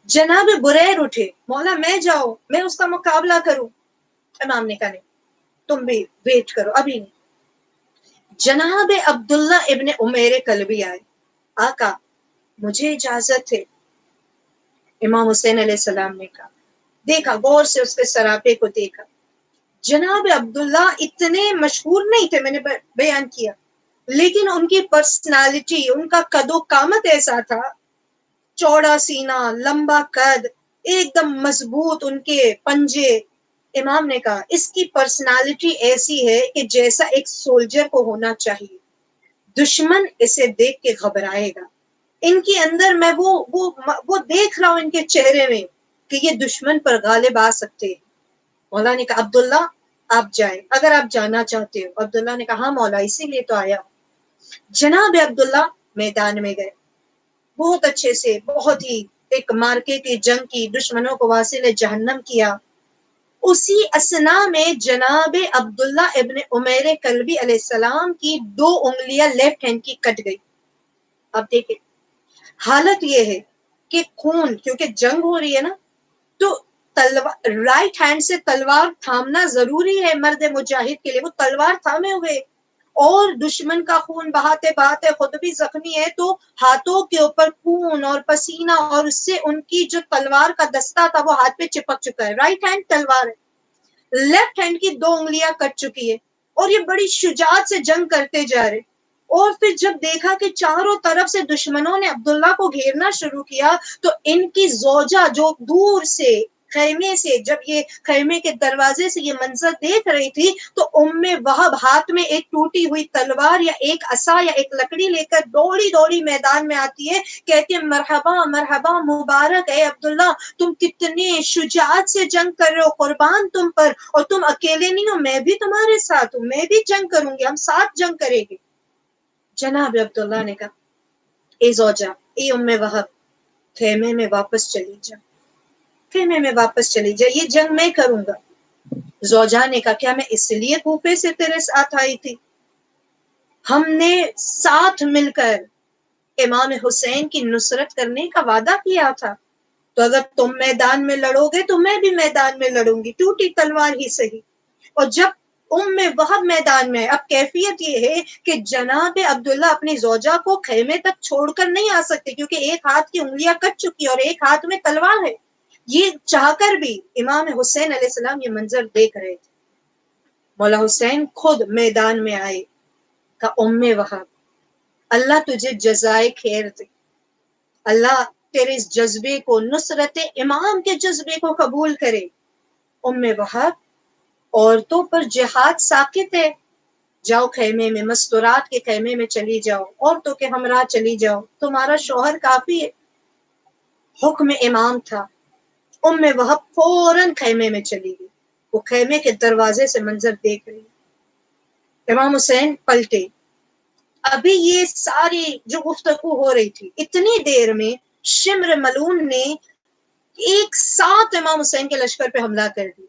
جناب بریر اٹھے، مولا میں جاؤں، میں اس کا مقابلہ کروں؟ امام نے کہا نہیں، تم بھی ویٹ کرو، ابھی نہیں۔ جناب عبداللہ ابن عمیر کلبی آئے، آقا مجھے اجازت ہے۔ امام حسین علیہ السلام نے کہا، دیکھا غور سے اس کے سراپے کو دیکھا، جناب عبداللہ اتنے مشہور نہیں تھے، میں نے بیان کیا، لیکن ان کی پرسنالٹی، ان کا قد و قامت ایسا تھا، چوڑا سینہ، لمبا قد، ایک دم مضبوط ان کے پنجے۔ امام نے کہا اس کی پرسنالٹی ایسی ہے کہ جیسا ایک سولجر کو ہونا چاہیے، دشمن اسے دیکھ کے گھبرائے گا۔ ان کے اندر میں وہ دیکھ رہا ہوں ان کے چہرے میں کہ یہ دشمن پر غالب آ سکتے ہیں۔ مولا نے کہا عبداللہ آپ جائیں اگر آپ جانا چاہتے ہو۔ عبداللہ نے کہا ہاں مولا، اسی لیے تو آیا ہوں۔ جناب عبداللہ میدان میں گئے، بہت اچھے سے، بہت ہی ایک مارکے کی جنگ کی، دشمنوں کو واصل جہنم کیا۔ اسی اسنا میں جناب عبداللہ ابن عمیر کلبی علیہ السلام کی 2 انگلیاں لیفٹ ہینڈ کی کٹ گئی۔ اب دیکھیں حالت یہ ہے کہ خون، کیونکہ جنگ ہو رہی ہے نا، تو رائٹ ہینڈ سے تلوار تھامنا ضروری ہے مرد مجاہد کے لیے، وہ تلوار تھامے ہوئے اور دشمن کا خون بہاتے بہاتے خود بھی زخمی ہے، تو ہاتھوں کے اوپر خون اور پسینہ اور اس سے ان کی جو تلوار کا دستہ تھا وہ ہاتھ پہ چپک چکا ہے۔ رائٹ ہینڈ تلوار ہے، لیفٹ ہینڈ کی 2 انگلیاں کٹ چکی ہے، اور یہ بڑی شجاعت سے جنگ کرتے جا رہے۔ اور پھر جب دیکھا کہ چاروں طرف سے دشمنوں نے عبداللہ کو گھیرنا شروع کیا تو ان کی زوجہ جو دور سے خیمے سے، جب یہ خیمے کے دروازے سے یہ منظر دیکھ رہی تھی تو وہب ہاتھ میں ایک ٹوٹی ہوئی تلوار یا ایک عصا یا ایک لکڑی لے کر دوڑی دوڑی میدان میں آتی ہے، کہتی ہے مرحبا مرحبا، مبارک اے عبداللہ، تم کتنے شجاعت سے جنگ کر رہے ہو، قربان تم پر، اور تم اکیلے نہیں ہو، میں بھی تمہارے ساتھ ہوں، میں بھی جنگ کروں گی، ہم ساتھ جنگ کریں گے۔ جناب عبداللہ نے کہا اے زوجہ، اے وہب، خیمے میں واپس چلی جا، خیمے میں واپس چلی جا، یہ جنگ میں کروں گا۔ زوجہ نے کہا کیا میں اس لیے کوفے سے تیرے ساتھ آئی تھی؟ ہم نے ساتھ مل کر امام حسین کی نصرت کرنے کا وعدہ کیا تھا، تو اگر تم میدان میں لڑو گے تو میں بھی میدان میں لڑوں گی، ٹوٹی تلوار ہی صحیح۔ اور جب وہب میدان میں، اب کیفیت یہ ہے کہ جناب عبداللہ اپنی زوجہ کو خیمے تک چھوڑ کر نہیں آ سکتے، کیونکہ ایک ہاتھ کی انگلیاں کٹ چکی اور ایک ہاتھ میں تلوار ہے۔ یہ چاہ کر بھی امام حسین علیہ السلام یہ منظر دیکھ رہے تھے. مولا حسین خود میدان میں آئے کہ ام وہب اللہ تجھے جزائے خیر دے، اللہ تیرے اس جذبے کو، نصرت امام کے جذبے کو قبول کرے. ام وہب عورتوں پر جہاد ساقط ہے، جاؤ خیمے میں، مستورات کے خیمے میں چلی جاؤ، عورتوں کے ہمراہ چلی جاؤ، تمہارا شوہر کافی ہے. حکم امام تھا. ام وہب فوراً خیمے میں چلی گئی. وہ خیمے کے دروازے سے منظر دیکھ رہی. امام حسین پلٹے. ابھی یہ ساری جو گفتگو ہو رہی تھی، اتنی دیر میں شمر ملعون نے ایک ساتھ امام حسین کے لشکر پہ حملہ کر دیا.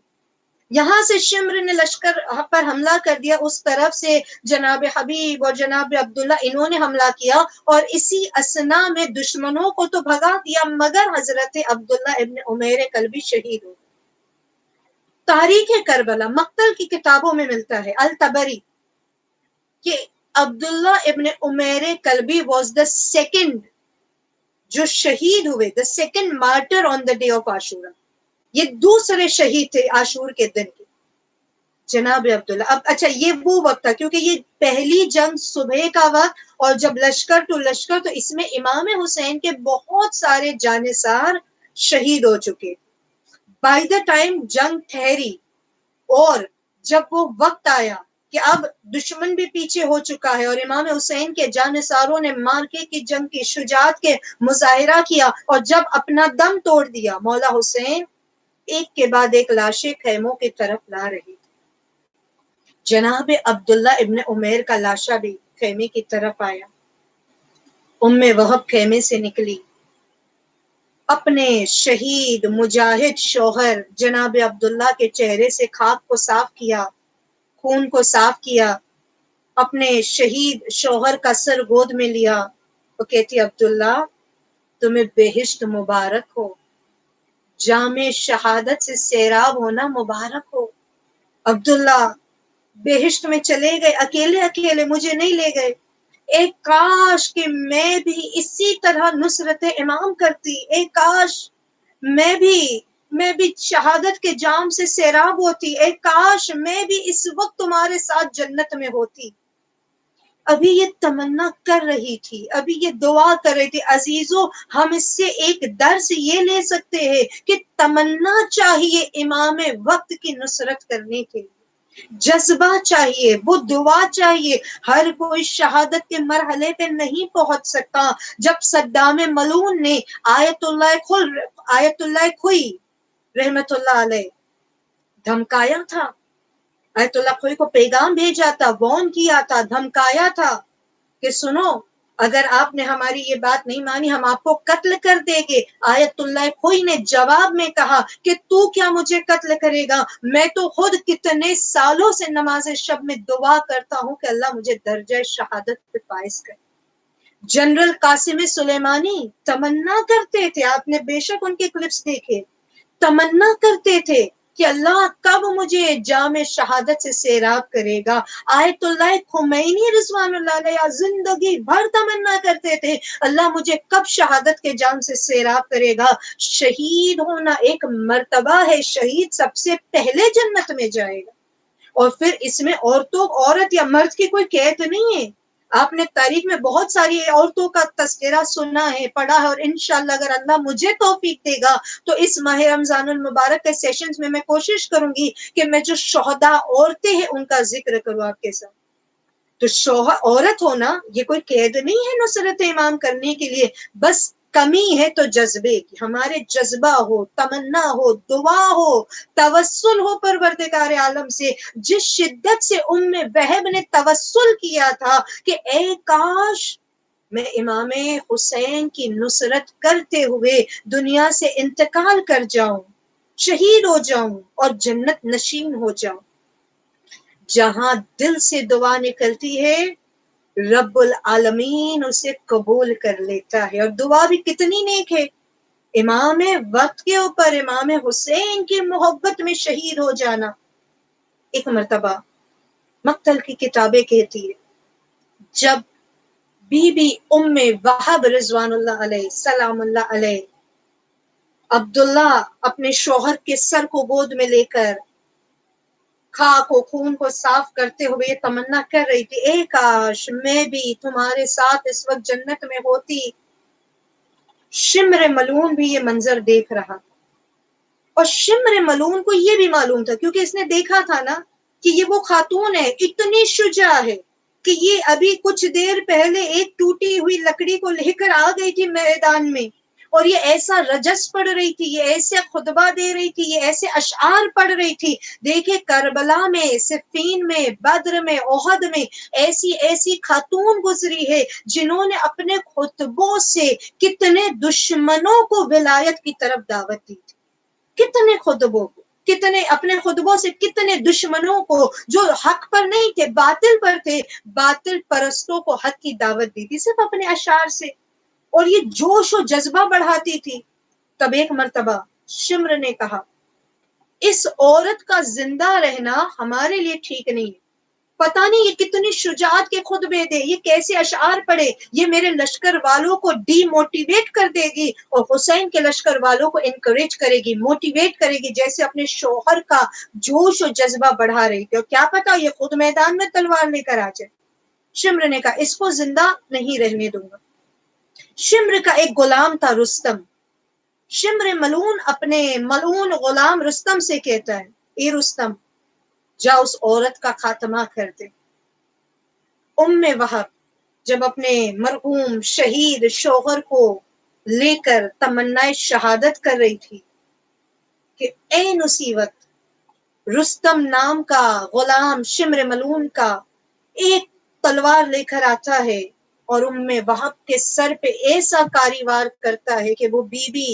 یہاں سے شمر نے لشکر پر حملہ کر دیا، اس طرف سے جناب حبیب اور جناب عبداللہ انہوں نے حملہ کیا، اور اسی اسنا میں دشمنوں کو تو بھگا دیا، مگر حضرت عبداللہ ابن عمیر قلبی شہید ہو. تاریخ کربلا مقتل کی کتابوں میں ملتا ہے الطبری کہ عبداللہ ابن عمیر قلبی واز دا سیکنڈ جو شہید ہوئے، the second martyr on the day of Ashura. یہ دوسرے شہید تھے عاشور کے دن کے، جناب عبداللہ. اب اچھا یہ وہ وقت تھا کیونکہ یہ پہلی جنگ صبح کا وقت، اور جب لشکر ٹو لشکر، تو اس میں امام حسین کے بہت سارے جانثار شہید ہو چکے. بائی دا ٹائم جنگ ٹھہری اور جب وہ وقت آیا کہ اب دشمن بھی پیچھے ہو چکا ہے اور امام حسین کے جانثاروں نے مارکے کی جنگ کی شجاعت کے مظاہرہ کیا، اور جب اپنا دم توڑ دیا، مولا حسین ایک کے بعد ایک لاشیں خیموں کی طرف لا رہی تھی. جناب عبداللہ ابن عمیر کا لاشا بھی خیمے کی طرف آیا. ام وہب خیمے سے نکلی، اپنے شہید مجاہد شوہر جناب عبداللہ کے چہرے سے خاک کو صاف کیا، خون کو صاف کیا، اپنے شہید شوہر کا سر گود میں لیا. وہ کہتی عبداللہ تمہیں بہشت مبارک ہو، جام شہادت سے سیراب ہونا مبارک ہو. عبداللہ بہشت میں چلے گئے، اکیلے اکیلے مجھے نہیں لے گئے. ایک کاش کہ میں بھی اسی طرح نصرت امام کرتی، ایک کاش میں بھی شہادت کے جام سے سیراب ہوتی، ایک کاش میں بھی اس وقت تمہارے ساتھ جنت میں ہوتی. ابھی یہ تمنا کر رہی تھی، ابھی یہ دعا کر رہی تھی. عزیزو ہم اس سے ایک درس یہ لے سکتے ہیں کہ تمنا چاہیے امام وقت کی نصرت کرنے کے لیے، جذبہ چاہیے، وہ دعا چاہیے. ہر کوئی شہادت کے مرحلے پہ نہیں پہنچ سکتا. جب صدام ملعون نے آیت اللہ کھوئی رحمت اللہ علیہ دھمکایا تھا، آیت اللہ خوئی کو پیغام بھیجا تھا، وارن کیا تھا، دھمکایا تھا کہ سنو اگر آپ نے ہماری یہ بات نہیں مانی ہم آپ کو قتل کر دیں گے. آیت اللہ خوئی نے جواب میں کہا کہ تو کیا مجھے قتل کرے گا، میں تو خود کتنے سالوں سے نماز شب میں دعا کرتا ہوں کہ اللہ مجھے درجہ شہادت پہ فائز کرے. جنرل قاسم سلیمانی تمنا کرتے تھے، آپ نے بے شک ان کے کلپس دیکھے، تمنا کرتے تھے کہ اللہ کب مجھے جام شہادت سے سیراب کرے گا. آیت اللہ خمینی رضوان اللہ علیہ زندگی بھر تمنا کرتے تھے اللہ مجھے کب شہادت کے جام سے سیراب کرے گا. شہید ہونا ایک مرتبہ ہے، شہید سب سے پہلے جنت میں جائے گا، اور پھر اس میں عورت یا مرد کی کوئی قید نہیں ہے. آپ نے تاریخ میں بہت ساری عورتوں کا تذکرہ سنا ہے، پڑھا ہے، اور انشاءاللہ اگر اللہ مجھے توفیق دے گا تو اس ماہ رمضان المبارک کے سیشنز میں کوشش کروں گی کہ میں جو شہداء عورتیں ہیں ان کا ذکر کروں آپ کے ساتھ. تو عورت ہونا یہ کوئی قید نہیں ہے نصرت امام کرنے کے لیے، بس کمی ہے تو جذبے کی. ہمارے جذبہ ہو، تمنا ہو، دعا ہو، توسل ہو پروردگار عالم سے. جس شدت سے وہب نے توسل کیا تھا کہ اے کاش میں امام حسین کی نصرت کرتے ہوئے دنیا سے انتقال کر جاؤں، شہید ہو جاؤں اور جنت نشین ہو جاؤں. جہاں دل سے دعا نکلتی ہے رب العالمین اسے قبول کر لیتا ہے. اور دعا بھی کتنی نیک ہے، امام وقت کے اوپر امام حسین کی محبت میں شہید ہو جانا. ایک مرتبہ مقتل کی کتابیں کہتی ہے جب بی بی ام وہب رضوان اللہ علیہ سلام اللہ علیہ عبداللہ اپنے شوہر کے سر کو گود میں لے کر خاک و خون کو صاف کرتے ہوئے یہ تمنا کر رہی تھی، اے کاش میں بھی تمہارے ساتھ اس وقت جنت میں ہوتی۔ شمر ملعون بھی یہ منظر دیکھ رہا، اور شمر ملعون کو یہ بھی معلوم تھا، کیونکہ اس نے دیکھا تھا نا کہ یہ وہ خاتون ہے، اتنی شجاع ہے کہ یہ ابھی کچھ دیر پہلے ایک ٹوٹی ہوئی لکڑی کو لے کر آ گئی تھی میدان میں، اور یہ ایسا رجس پڑھ رہی تھی، یہ ایسے خطبہ دے رہی تھی، یہ ایسے اشعار پڑھ رہی تھی۔ دیکھے کربلا میں، صفین میں، بدر میں، احد میں ایسی ایسی خاتون گزری ہے جنہوں نے اپنے خطبوں سے کتنے دشمنوں کو ولایت کی طرف دعوت دی تھی، کتنے خطبوں کو، کتنے اپنے خطبوں سے کتنے دشمنوں کو جو حق پر نہیں تھے، باطل پر تھے، باطل پرستوں کو حق کی دعوت دی تھی صرف اپنے اشعار سے، اور یہ جوش و جذبہ بڑھاتی تھی۔ تب ایک مرتبہ شمر نے کہا، اس عورت کا زندہ رہنا ہمارے لیے ٹھیک نہیں ہے، پتہ نہیں یہ کتنی شجاعت کے خطبے دے، یہ کیسے اشعار پڑھے، یہ میرے لشکر والوں کو ڈی موٹیویٹ کر دے گی اور حسین کے لشکر والوں کو انکریج کرے گی، موٹیویٹ کرے گی، جیسے اپنے شوہر کا جوش و جذبہ بڑھا رہی تھی، اور کیا پتا یہ خود میدان میں تلوار لے کر آ جائے۔ شمر نے کہا اس کو زندہ نہیں رہنے دوں گا۔ شمر کا ایک غلام تھا رستم، شمر ملعون اپنے ملعون غلام رستم سے کہتا ہے، اے رستم جا اس عورت کا خاتمہ کر دے۔ ام وہب جب اپنے مرحوم شہید شوہر کو لے کر تمنائے شہادت کر رہی تھی کہ عین اسی وقت رستم نام کا غلام شمر ملعون کا ایک تلوار لے کر آتا ہے اور ام وہب کے سر پہ ایسا کاری وار کرتا ہے کہ وہ بی بی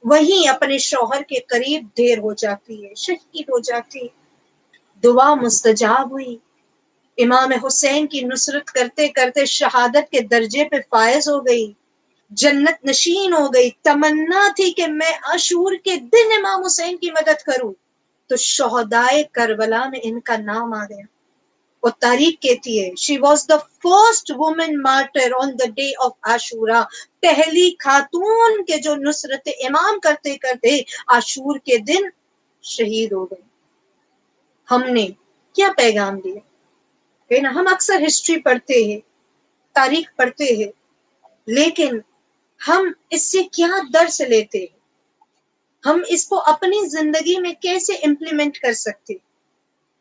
وہیں اپنے شوہر کے قریب ڈھیر ہو جاتی ہے، شہید ہو جاتی۔ دعا مستجاب ہوئی، امام حسین کی نصرت کرتے کرتے شہادت کے درجے پہ فائز ہو گئی، جنت نشین ہو گئی۔ تمنا تھی کہ میں عاشور کے دن امام حسین کی مدد کروں، تو شہدائے کربلا میں ان کا نام آ گیا۔ اور تاریخ کہتی ہے she was the first woman martyr on the day of Ashura, پہلی خاتون کے جو نصرت امام کرتے کرتے عاشور کے دن شہید ہو گئی۔ ہم نے کیا پیغام دیا کہ نا، ہم اکثر ہسٹری پڑھتے ہیں، تاریخ پڑھتے ہیں، لیکن ہم اس سے کیا درس لیتے ہیں، ہم اس کو اپنی زندگی میں کیسے امپلیمنٹ کر سکتے،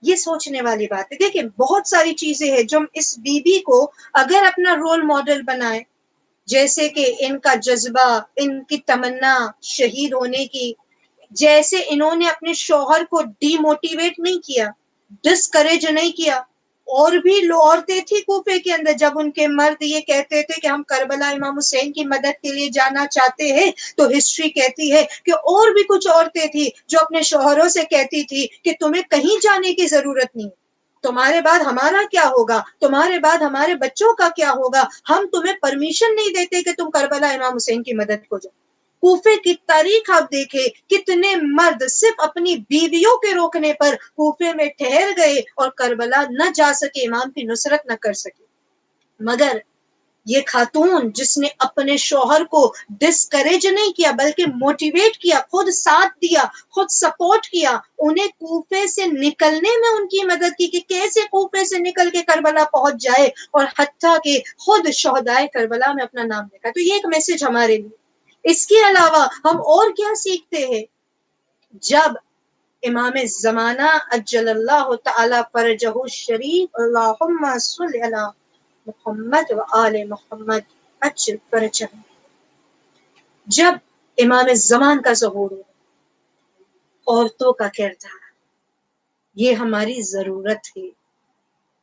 یہ سوچنے والی بات ہے۔ دیکھیں بہت ساری چیزیں ہیں جو ہم اس بی بی کو اگر اپنا رول ماڈل بنائیں، جیسے کہ ان کا جذبہ، ان کی تمنا شہید ہونے کی، جیسے انہوں نے اپنے شوہر کو ڈی موٹیویٹ نہیں کیا، ڈسکریج نہیں کیا۔ اور بھی عورتیں تھیں کوفے کے اندر، جب ان کے مرد یہ کہتے تھے کہ ہم کربلا امام حسین کی مدد کے لیے جانا چاہتے ہیں، تو ہسٹری کہتی ہے کہ اور بھی کچھ عورتیں تھیں جو اپنے شوہروں سے کہتی تھی کہ تمہیں کہیں جانے کی ضرورت نہیں، تمہارے بعد ہمارا کیا ہوگا، تمہارے بعد ہمارے بچوں کا کیا ہوگا، ہم تمہیں پرمیشن نہیں دیتے کہ تم کربلا امام حسین کی مدد کو جاؤ۔ کوفے کی تاریخ آپ دیکھیں، کتنے مرد صرف اپنی بیویوں کے روکنے پر کوفے میں ٹھہر گئے اور کربلا نہ جا سکے، امام کی نصرت نہ کر سکے۔ مگر یہ خاتون جس نے اپنے شوہر کو ڈسکریج نہیں کیا بلکہ موٹیویٹ کیا، خود ساتھ دیا، خود سپورٹ کیا، انہیں کوفے سے نکلنے میں ان کی مدد کی کہ کیسے کوفے سے نکل کے کربلا پہنچ جائے، اور حتیٰ کہ خود شہدائے کربلا میں اپنا نام لکھا۔ تو یہ ایک میسج ہمارے لیے۔ اس کے علاوہ ہم اور کیا سیکھتے ہیں؟ جب امام زمانہ اجل اللہ تعالی فرجہ الشریف اللہم صل علی محمد و آل محمد اجل فرجہ، جب امام زمان کا ظہور ہو، عورتوں کا کردار، یہ ہماری ضرورت ہے۔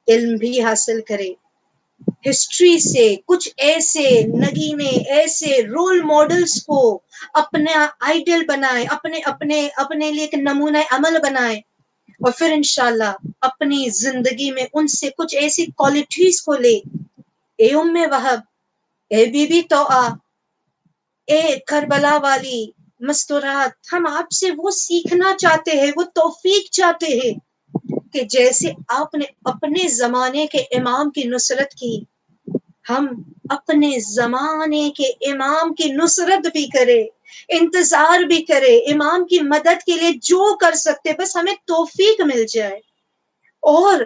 علم بھی حاصل کرے، ہسٹری سے کچھ ایسے نگینے، ایسے رول ماڈلز کو اپنا آئیڈل بنائے، اپنے لیے ایک نمونہ عمل بنائے، اور پھر انشاءاللہ اپنی زندگی میں ان سے کچھ ایسی کوالٹیز کو لے۔ اے ام وہب، اے بی بی توآ، اے کربلا والی مستورات، ہم آپ سے وہ سیکھنا چاہتے ہیں، وہ توفیق چاہتے ہیں کہ جیسے آپ نے اپنے زمانے کے امام کی نصرت کی، ہم اپنے زمانے کے امام کی نصرت بھی کرے، انتظار بھی کرے، امام کی مدد کے لیے جو کر سکتے بس ہمیں توفیق مل جائے۔ اور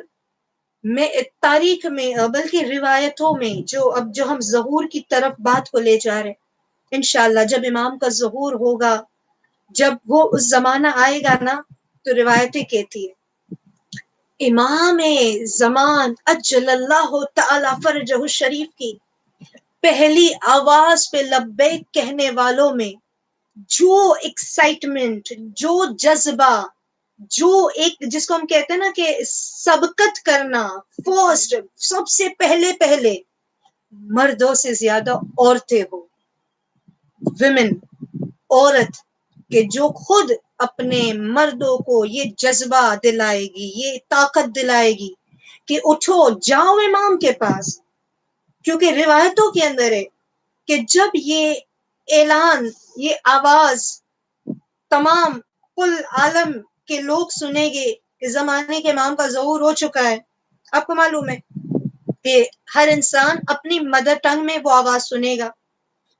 میں تاریخ میں بلکہ روایتوں میں جو ہم ظہور کی طرف بات کو لے جا رہے ہیں، انشاءاللہ جب امام کا ظہور ہوگا، جب وہ اس زمانہ آئے گا نا، تو روایتیں کہتی ہے امام زمان اجل اللہ تعالی فرجہ الشریف کی پہلی آواز پہ لبیک کہنے والوں میں جو ایکسائٹمنٹ، جو جذبہ، جو ایک جس کو ہم کہتے ہیں نا کہ سبقت کرنا، فرسٹ، سب سے پہلے مردوں سے زیادہ عورتیں ہو، ویمن، عورت، کہ جو خود اپنے مردوں کو یہ جذبہ دلائے گی، یہ طاقت دلائے گی کہ اٹھو جاؤ امام کے پاس۔ کیونکہ روایتوں کے اندر ہے کہ جب یہ اعلان، یہ آواز تمام کل عالم کے لوگ سنیں گے کہ زمانے کے امام کا ظہور ہو چکا ہے، آپ کو معلوم ہے کہ ہر انسان اپنی مدر ٹنگ میں وہ آواز سنے گا،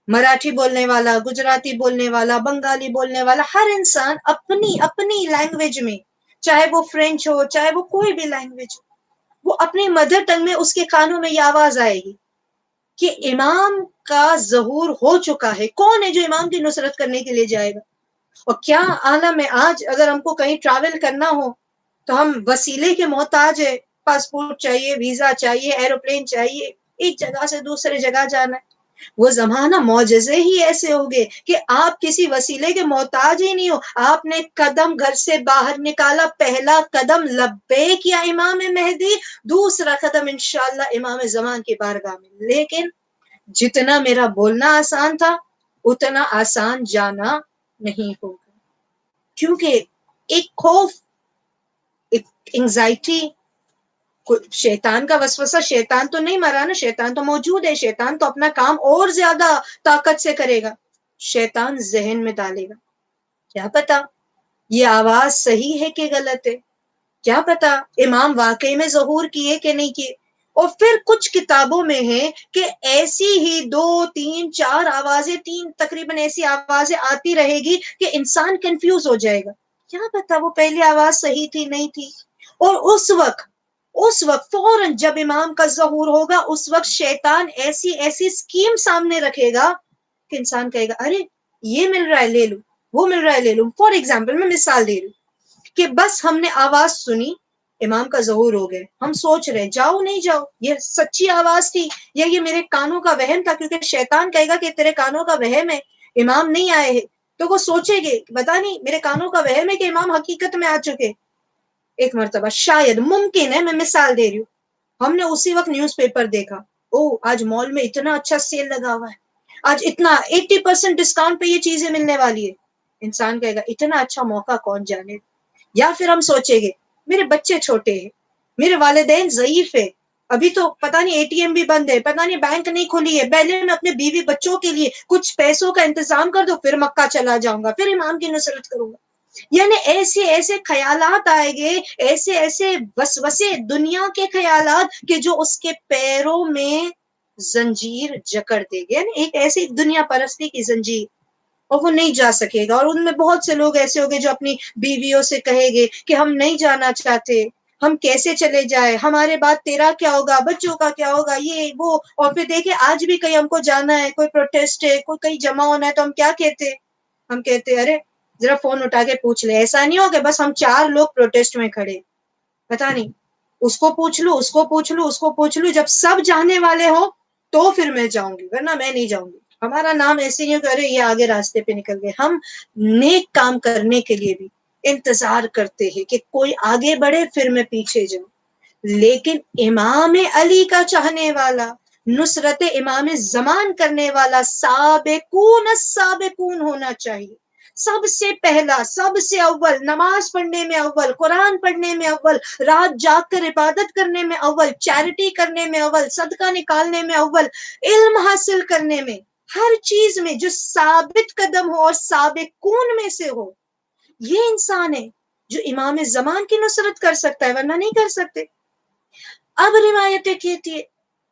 مراٹھی بولنے والا، گجراتی بولنے والا، بنگالی بولنے والا، ہر انسان اپنی لینگویج میں، چاہے وہ فرینچ ہو، چاہے وہ کوئی بھی لینگویج ہو، وہ اپنی مدر ٹنگ میں اس کے کانوں میں یہ آواز آئے گی کہ امام کا ظہور ہو چکا ہے۔ کون ہے جو امام کی نصرت کرنے کے لیے جائے گا؟ اور کیا عالم ہے آج، اگر ہم کو کہیں ٹریول کرنا ہو تو ہم وسیلے کے محتاج ہے، پاسپورٹ چاہیے، ویزا چاہیے، ایروپلین چاہیے، ایک جگہ سے دوسرے جگہ جانا ہے۔ وہ زمانہ معجزے ہی ایسے ہوگے کہ آپ کسی وسیلے کے محتاج ہی نہیں ہو، آپ نے قدم گھر سے باہر نکالا، پہلا قدم لبیک یا امام مہدی، دوسرا قدم انشاءاللہ امام زمان کی بارگاہ میں۔ لیکن جتنا میرا بولنا آسان تھا اتنا آسان جانا نہیں ہوگا، کیونکہ ایک خوف، ایک انگزائٹی، شیطان کا وسوسہ، شیطان تو نہیں مرا نا، شیطان تو موجود ہے، شیطان تو اپنا کام اور زیادہ طاقت سے کرے گا، شیطان ذہن میں ڈالے گا کیا پتا یہ آواز صحیح ہے کہ غلط ہے، کیا پتا امام واقعی میں ظہور کیے کہ نہیں کیے۔ اور پھر کچھ کتابوں میں ہے کہ ایسی ہی 2 3 4 آوازیں، 3 تقریباً ایسی آوازیں آتی رہے گی کہ انسان کنفیوز ہو جائے گا، کیا پتا وہ پہلی آواز صحیح تھی نہیں تھی۔ اور اس وقت فوراً جب امام کا ظہور ہوگا، اس وقت شیطان ایسی سکیم سامنے رکھے گا کہ انسان کہے گا ارے یہ مل رہا ہے لے لوں، وہ مل رہا ہے لے لوں۔ فار ایگزامپل میں مثال دے رہی ہوں کہ بس ہم نے آواز سنی، امام کا ظہور ہو گئے، ہم سوچ رہے جاؤ نہیں جاؤ، یہ سچی آواز تھی یا یہ میرے کانوں کا وہم تھا، کیونکہ شیطان کہے گا کہ تیرے کانوں کا وہم ہے، امام نہیں آئے ہیں، تو وہ سوچے گے پتا نہیں میرے کانوں کا وہم ہے کہ امام حقیقت میں آ چکے۔ ایک مرتبہ شاید، ممکن ہے، میں مثال دے رہی ہوں، ہم نے اسی وقت نیوز پیپر دیکھا، آج مال میں اتنا اچھا سیل لگا ہوا ہے، آج اتنا 80% ڈسکاؤنٹ پہ یہ چیزیں ملنے والی ہے، انسان کہے گا اتنا اچھا موقع کون جانے۔ یا پھر ہم سوچیں گے میرے بچے چھوٹے ہیں، میرے والدین ضعیف ہے، ابھی تو پتہ نہیں اے ٹی ایم بھی بند ہے، پتہ نہیں بینک نہیں کھلی ہے، پہلے میں اپنے بیوی بچوں کے لیے کچھ پیسوں کا انتظام کر دو، پھر مکہ چلا جاؤں گا، پھر امام کی نصرت کروں گا۔ یعنی ایسے خیالات آئے گے، ایسے وسوسے، دنیا کے خیالات کہ جو اس کے پیروں میں زنجیر جکڑ دے گے، یعنی ایک ایسی دنیا پرستی کی زنجیر، اور وہ نہیں جا سکے گا۔ اور ان میں بہت سے لوگ ایسے ہوگے جو اپنی بیویوں سے کہے گے کہ ہم نہیں جانا چاہتے، ہم کیسے چلے جائے، ہمارے بعد تیرا کیا ہوگا، بچوں کا کیا ہوگا، یہ وہ۔ اور پھر دیکھیں آج بھی کہیں ہم کو جانا ہے، کوئی پروٹیسٹ ہے، کوئی کہیں جمع ہونا ہے، تو ہم کیا کہتے، ہم کہتے ارے ذرا فون اٹھا کے پوچھ لے، ایسا نہیں ہو کہ بس ہم 4 لوگ پروٹیسٹ میں کھڑے، پتا نہیں اس کو پوچھ لوں، اس کو پوچھ لوں، اس کو پوچھ لوں، جب سب جانے والے ہوں تو پھر میں جاؤں گی، ورنہ میں نہیں جاؤں گی۔ ہمارا نام ایسے ہی کرے یہ آگے راستے پہ نکل گئے۔ ہم نیک کام کرنے کے لیے بھی انتظار کرتے ہیں کہ کوئی آگے بڑھے پھر میں پیچھے جاؤں، لیکن امام علی کا چاہنے والا، نصرت امام زمان کرنے والا سابقون السابقون ہونا چاہیے، سب سے پہلا، سب سے اول، نماز پڑھنے میں اول، قرآن پڑھنے میں اول، رات جاگ کر عبادت کرنے میں اول، چیریٹی کرنے میں اول، صدقہ نکالنے میں اول، علم حاصل کرنے میں، ہر چیز میں جو ثابت قدم ہو اور سابقون میں سے ہو، یہ انسان ہے جو امام زمان کی نصرت کر سکتا ہے، ورنہ نہیں کر سکتے۔ اب روایتیں کہتی ہے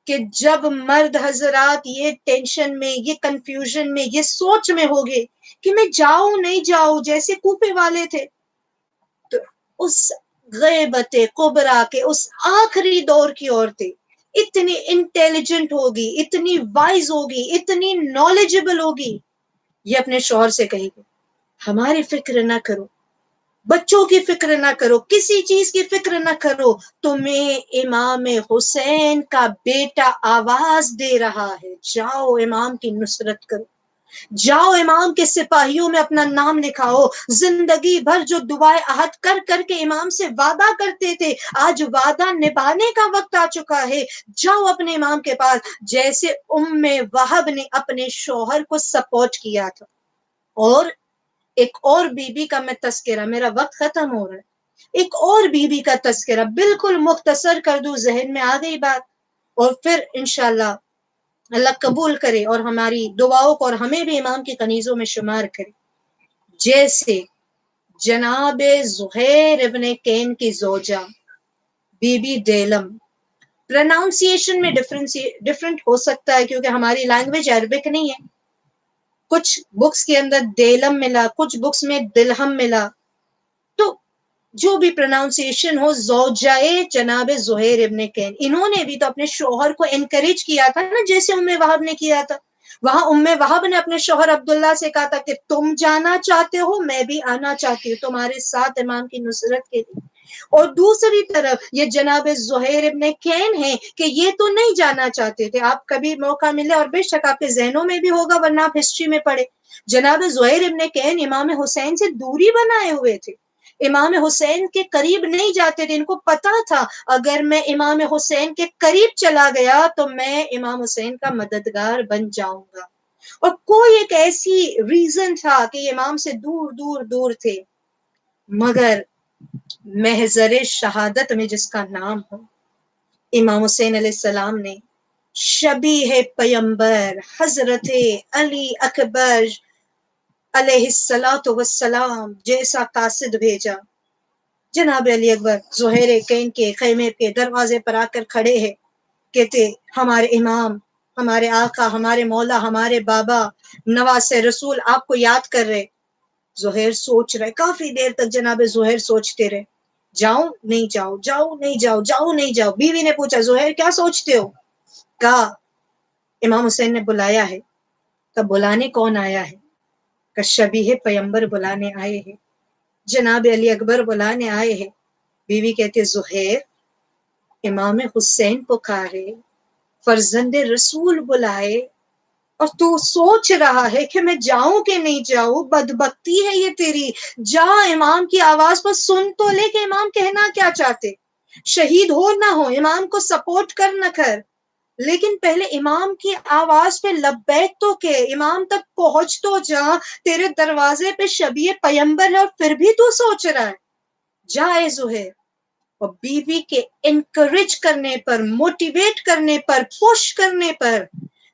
کہ جب مرد حضرات یہ ٹینشن میں، یہ کنفیوژن میں، یہ سوچ میں ہوگے کہ میں جاؤں نہیں جاؤں، جیسے کوفے والے تھے، تو اس غیبت کبرا کے اس آخری دور کی عورتیں اتنی انٹیلیجنٹ ہوگی، اتنی وائز ہوگی، اتنی نالجبل ہوگی، یہ اپنے شوہر سے کہے گی ہماری فکر نہ کرو، بچوں کی فکر نہ کرو، کسی چیز کی فکر نہ کرو، تمہیں امام حسین کا بیٹا آواز دے رہا ہے، جاؤ امام کی نصرت کرو، جاؤ امام کے سپاہیوں میں اپنا نام لکھاؤ۔ زندگی بھر جو دعائے عہد کر کر کے امام سے وعدہ کرتے تھے، آج وعدہ نبھانے کا وقت آ چکا ہے، جاؤ اپنے امام کے پاس، جیسے ام وہب نے اپنے شوہر کو سپورٹ کیا تھا۔ اور ایک اور بی بی کا میں تذکرہ، میرا وقت ختم ہو رہا ہے، ایک اور بی بی کا تذکرہ بالکل مختصر کر دوں، ذہن میں آ گئی بات، اور پھر انشاءاللہ اللہ قبول کرے اور ہماری دعاؤں کو اور ہمیں بھی امام کی کنیزوں میں شمار کرے۔ جیسے جناب زہیر ابن کین کی زوجہ بی بی دیلم، پروناؤنسیشن میں ڈفرنٹ ہو سکتا ہے کیونکہ ہماری لینگویج عربک نہیں ہے، کچھ بکس کے اندر دیلم ملا، کچھ بکس میں دلہم ملا، تو جو بھی پروناؤنسیشن ہو، زوجائے جناب زہیر ابن کین، انہوں نے بھی تو اپنے شوہر کو انکریج کیا تھا نا، جیسے ام وہب نے کیا تھا۔ وہاں ام وہب نے اپنے شوہر عبداللہ سے کہا تھا کہ تم جانا چاہتے ہو، میں بھی آنا چاہتی ہوں تمہارے ساتھ امام کی نصرت کے لیے۔ اور دوسری طرف یہ جناب زہیر ابن کین ہیں کہ یہ تو نہیں جانا چاہتے تھے، آپ کبھی موقع ملے اور بے شک آپ کے ذہنوں میں بھی ہوگا ورنہ آپ ہسٹری میں پڑھے، جناب زہیر ابن کین امام حسین سے دوری بنائے ہوئے تھے، امام حسین کے قریب نہیں جاتے تھے، ان کو پتا تھا اگر میں امام حسین کے قریب چلا گیا تو میں امام حسین کا مددگار بن جاؤں گا، اور کوئی ایک ایسی ریزن تھا کہ یہ امام سے دور دور دور تھے، مگر محضر شہادت میں جس کا نام ہو، امام حسین علیہ السلام نے شبیہ پیمبر حضرت علی اکبر علیہ السلام جیسا قاصد بھیجا۔ جناب علی اکبر زہیر کین کے خیمے کے دروازے پر آ کر کھڑے ہیں، کہتے ہمارے امام، ہمارے آقا، ہمارے مولا، ہمارے بابا نواز رسول آپ کو یاد کر رہے۔ زہیر سوچ رہے، کافی دیر تک جناب زہیر سوچتے رہے، جاؤں نہیں جاؤ، جاؤں نہیں جاؤ، جاؤں نہیں جاؤ۔ بیوی نے پوچھا زہیر کیا سوچتے ہو؟ کہا امام حسین نے بلایا ہے۔ کہا بلانے کون آیا ہے؟ کہ شبیہ پیمبر بلانے آئے ہیں، جناب علی اکبر بلانے آئے ہیں۔ بیوی کہتے زہیر امام حسین پکارے، فرزند رسول بلائے، اور تو سوچ رہا ہے کہ میں جاؤں کہ نہیں جاؤں؟ بدبختی ہے یہ تیری، جا امام کی آواز پر سن تو لے کہ امام کہنا کیا چاہتے، شہید ہو نہ ہو امام کو سپورٹ کر نہ کر، لیکن پہلے امام کی آواز پہ لبیک تو کہ، امام تک پہنچ تو جا، تیرے دروازے پہ شبیہ پیمبر ہے اور پھر بھی تو سوچ رہا ہے، جائے زہیر۔ اور بیوی کے انکریج کرنے پر، موٹیویٹ کرنے پر، پش کرنے پر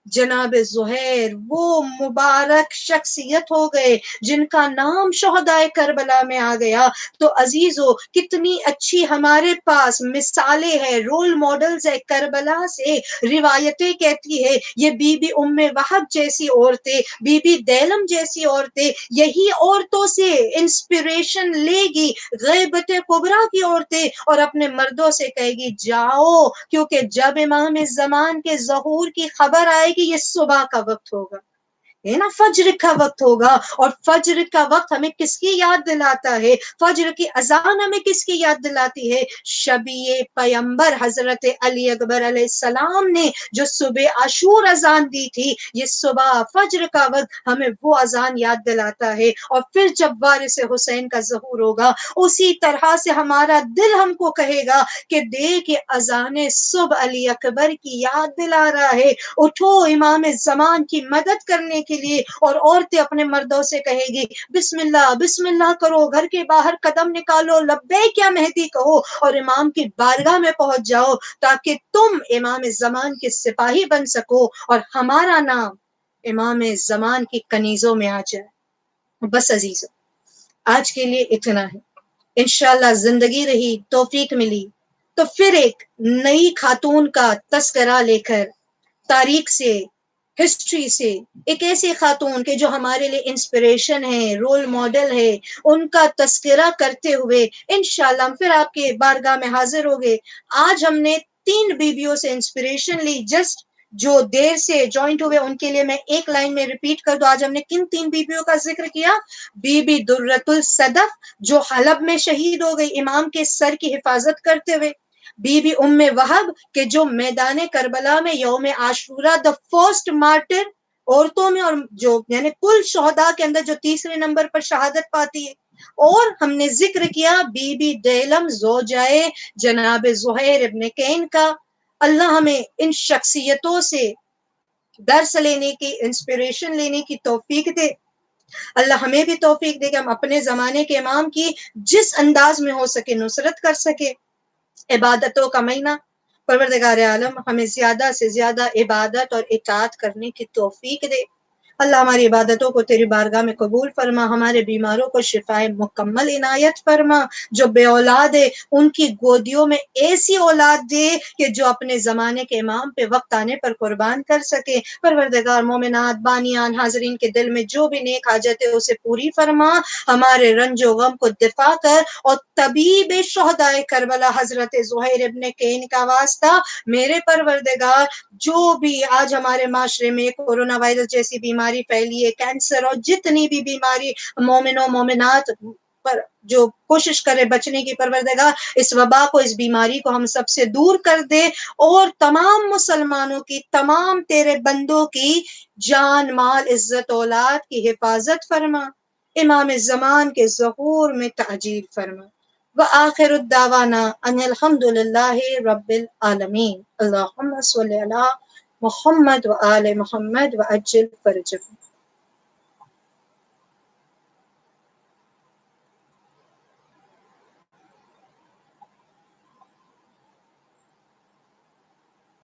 جناب زہیر وہ مبارک شخصیت ہو گئے جن کا نام شہدائے کربلا میں آ گیا۔ تو عزیزو کتنی اچھی ہمارے پاس مثالیں ہیں، رول ماڈلز ہے، کربلا سے روایتیں کہتی ہے یہ بی بی ام وہب جیسی عورتیں، بی بی دیلم جیسی عورتیں، یہی عورتوں سے انسپریشن لے گی غیبت کبریٰ کی عورتیں، اور اپنے مردوں سے کہے گی جاؤ، کیونکہ جب امام زمان کے ظہور کی خبر آئے گی یہ صبح کا وقت ہوگا، ہے نا، فجر کا وقت ہوگا، اور فجر کا وقت ہمیں کس کی یاد دلاتا ہے؟ فجر کی اذان ہمیں کس کی یاد دلاتی ہے؟ شبیہ پیمبر حضرت علی اکبر علیہ السلام نے جو صبح عاشور اذان دی تھی، یہ صبح فجر کا وقت ہمیں وہ اذان یاد دلاتا ہے۔ اور پھر جب وارث حسین کا ظہور ہوگا اسی طرح سے ہمارا دل ہم کو کہے گا کہ دیکھ یہ اذان صبح علی اکبر کی یاد دلا رہا ہے، اٹھو امام زمان کی مدد کرنے کے لیے۔ اور عورتیں اپنے مردوں سے کہے گی بسم اللہ بسم اللہ کرو، گھر کے باہر قدم نکالو، لبیک یا مہدی کہو، اور امام کی بارگاہ میں پہنچ جاؤ تاکہ تم امام زمان کے سپاہی بن سکو اور ہمارا نام امام زمان کی کنیزوں میں آ جائے۔ بس عزیزو آج کے لیے اتنا ہے، انشاءاللہ زندگی رہی، توفیق ملی تو پھر ایک نئی خاتون کا تذکرہ لے کر تاریخ سے، ہسٹری سے، ایک ایسی خاتون کے جو ہمارے لیے انسپریشن ہے، رول ماڈل ہے، ان کا تذکرہ کرتے ہوئے انشاءاللہ ہم پھر آپ کے بارگاہ میں حاضر ہو گئے۔ آج ہم نے 3 بیویوں سے انسپریشن لی، جسٹ جو دیر سے جوائنٹ ہوئے ان کے لیے میں ایک لائن میں ریپیٹ کر دوں۔ آج ہم نے کن 3 بیویوں کا ذکر کیا؟ بی بی درۃ الصدف جو حلب میں شہید ہو گئی امام کے سر کی حفاظت کرتے ہوئے، بی بی ام وہب کہ جو میدان کربلا میں یوم عاشورہ دا فرسٹ مارٹر عورتوں میں، اور جو یعنی کل شہداء کے اندر جو تیسرے نمبر پر شہادت پاتی ہے۔ اور ہم نے ذکر کیا بی بی دیلم زوجائے جناب زہیر ابن کین کا۔ اللہ ہمیں ان شخصیتوں سے درس لینے کی، انسپریشن لینے کی توفیق دے۔ اللہ ہمیں بھی توفیق دے کہ ہم اپنے زمانے کے امام کی جس انداز میں ہو سکے نصرت کر سکے۔ عبادتوں کا مہینہ، پروردگار عالم ہمیں زیادہ سے زیادہ عبادت اور اطاعت کرنے کی توفیق دے۔ اللہ ہماری عبادتوں کو تیری بارگاہ میں قبول فرما، ہمارے بیماروں کو شفائے مکمل عنایت فرما، جو بے اولاد ہے ان کی گودیوں میں ایسی اولاد دے کہ جو اپنے زمانے کے امام پہ وقت آنے پر قربان کر سکے۔ پروردگار مومنات بانیان حاضرین کے دل میں جو بھی نیک حاجت ہے اسے پوری فرما، ہمارے رنج و غم کو دفع کر، اور طبیب شہداء کربلا حضرت زہیر ابن کین کا واسطہ میرے پروردگار جو بھی آج ہمارے معاشرے میں کورونا وائرس جیسی بیماری پھیلی ہے، کینسر اور جتنی بھی بیماری مومنوں مومنات پر جو کوشش کرے بچنے کی، پروردگار اس وبا کو، اس بیماری کو ہم سب سے دور کر دے، اور تمام مسلمانوں کی، تمام تیرے بندوں کی جان مال عزت اولاد کی حفاظت فرما، امام الزمان کے ظہور میں تعجیل فرما۔ وآخر الدعوانا ان الحمد للہ رب العالمین۔ اللہم صلی علی محمد وآل محمد وعجل فرجہ۔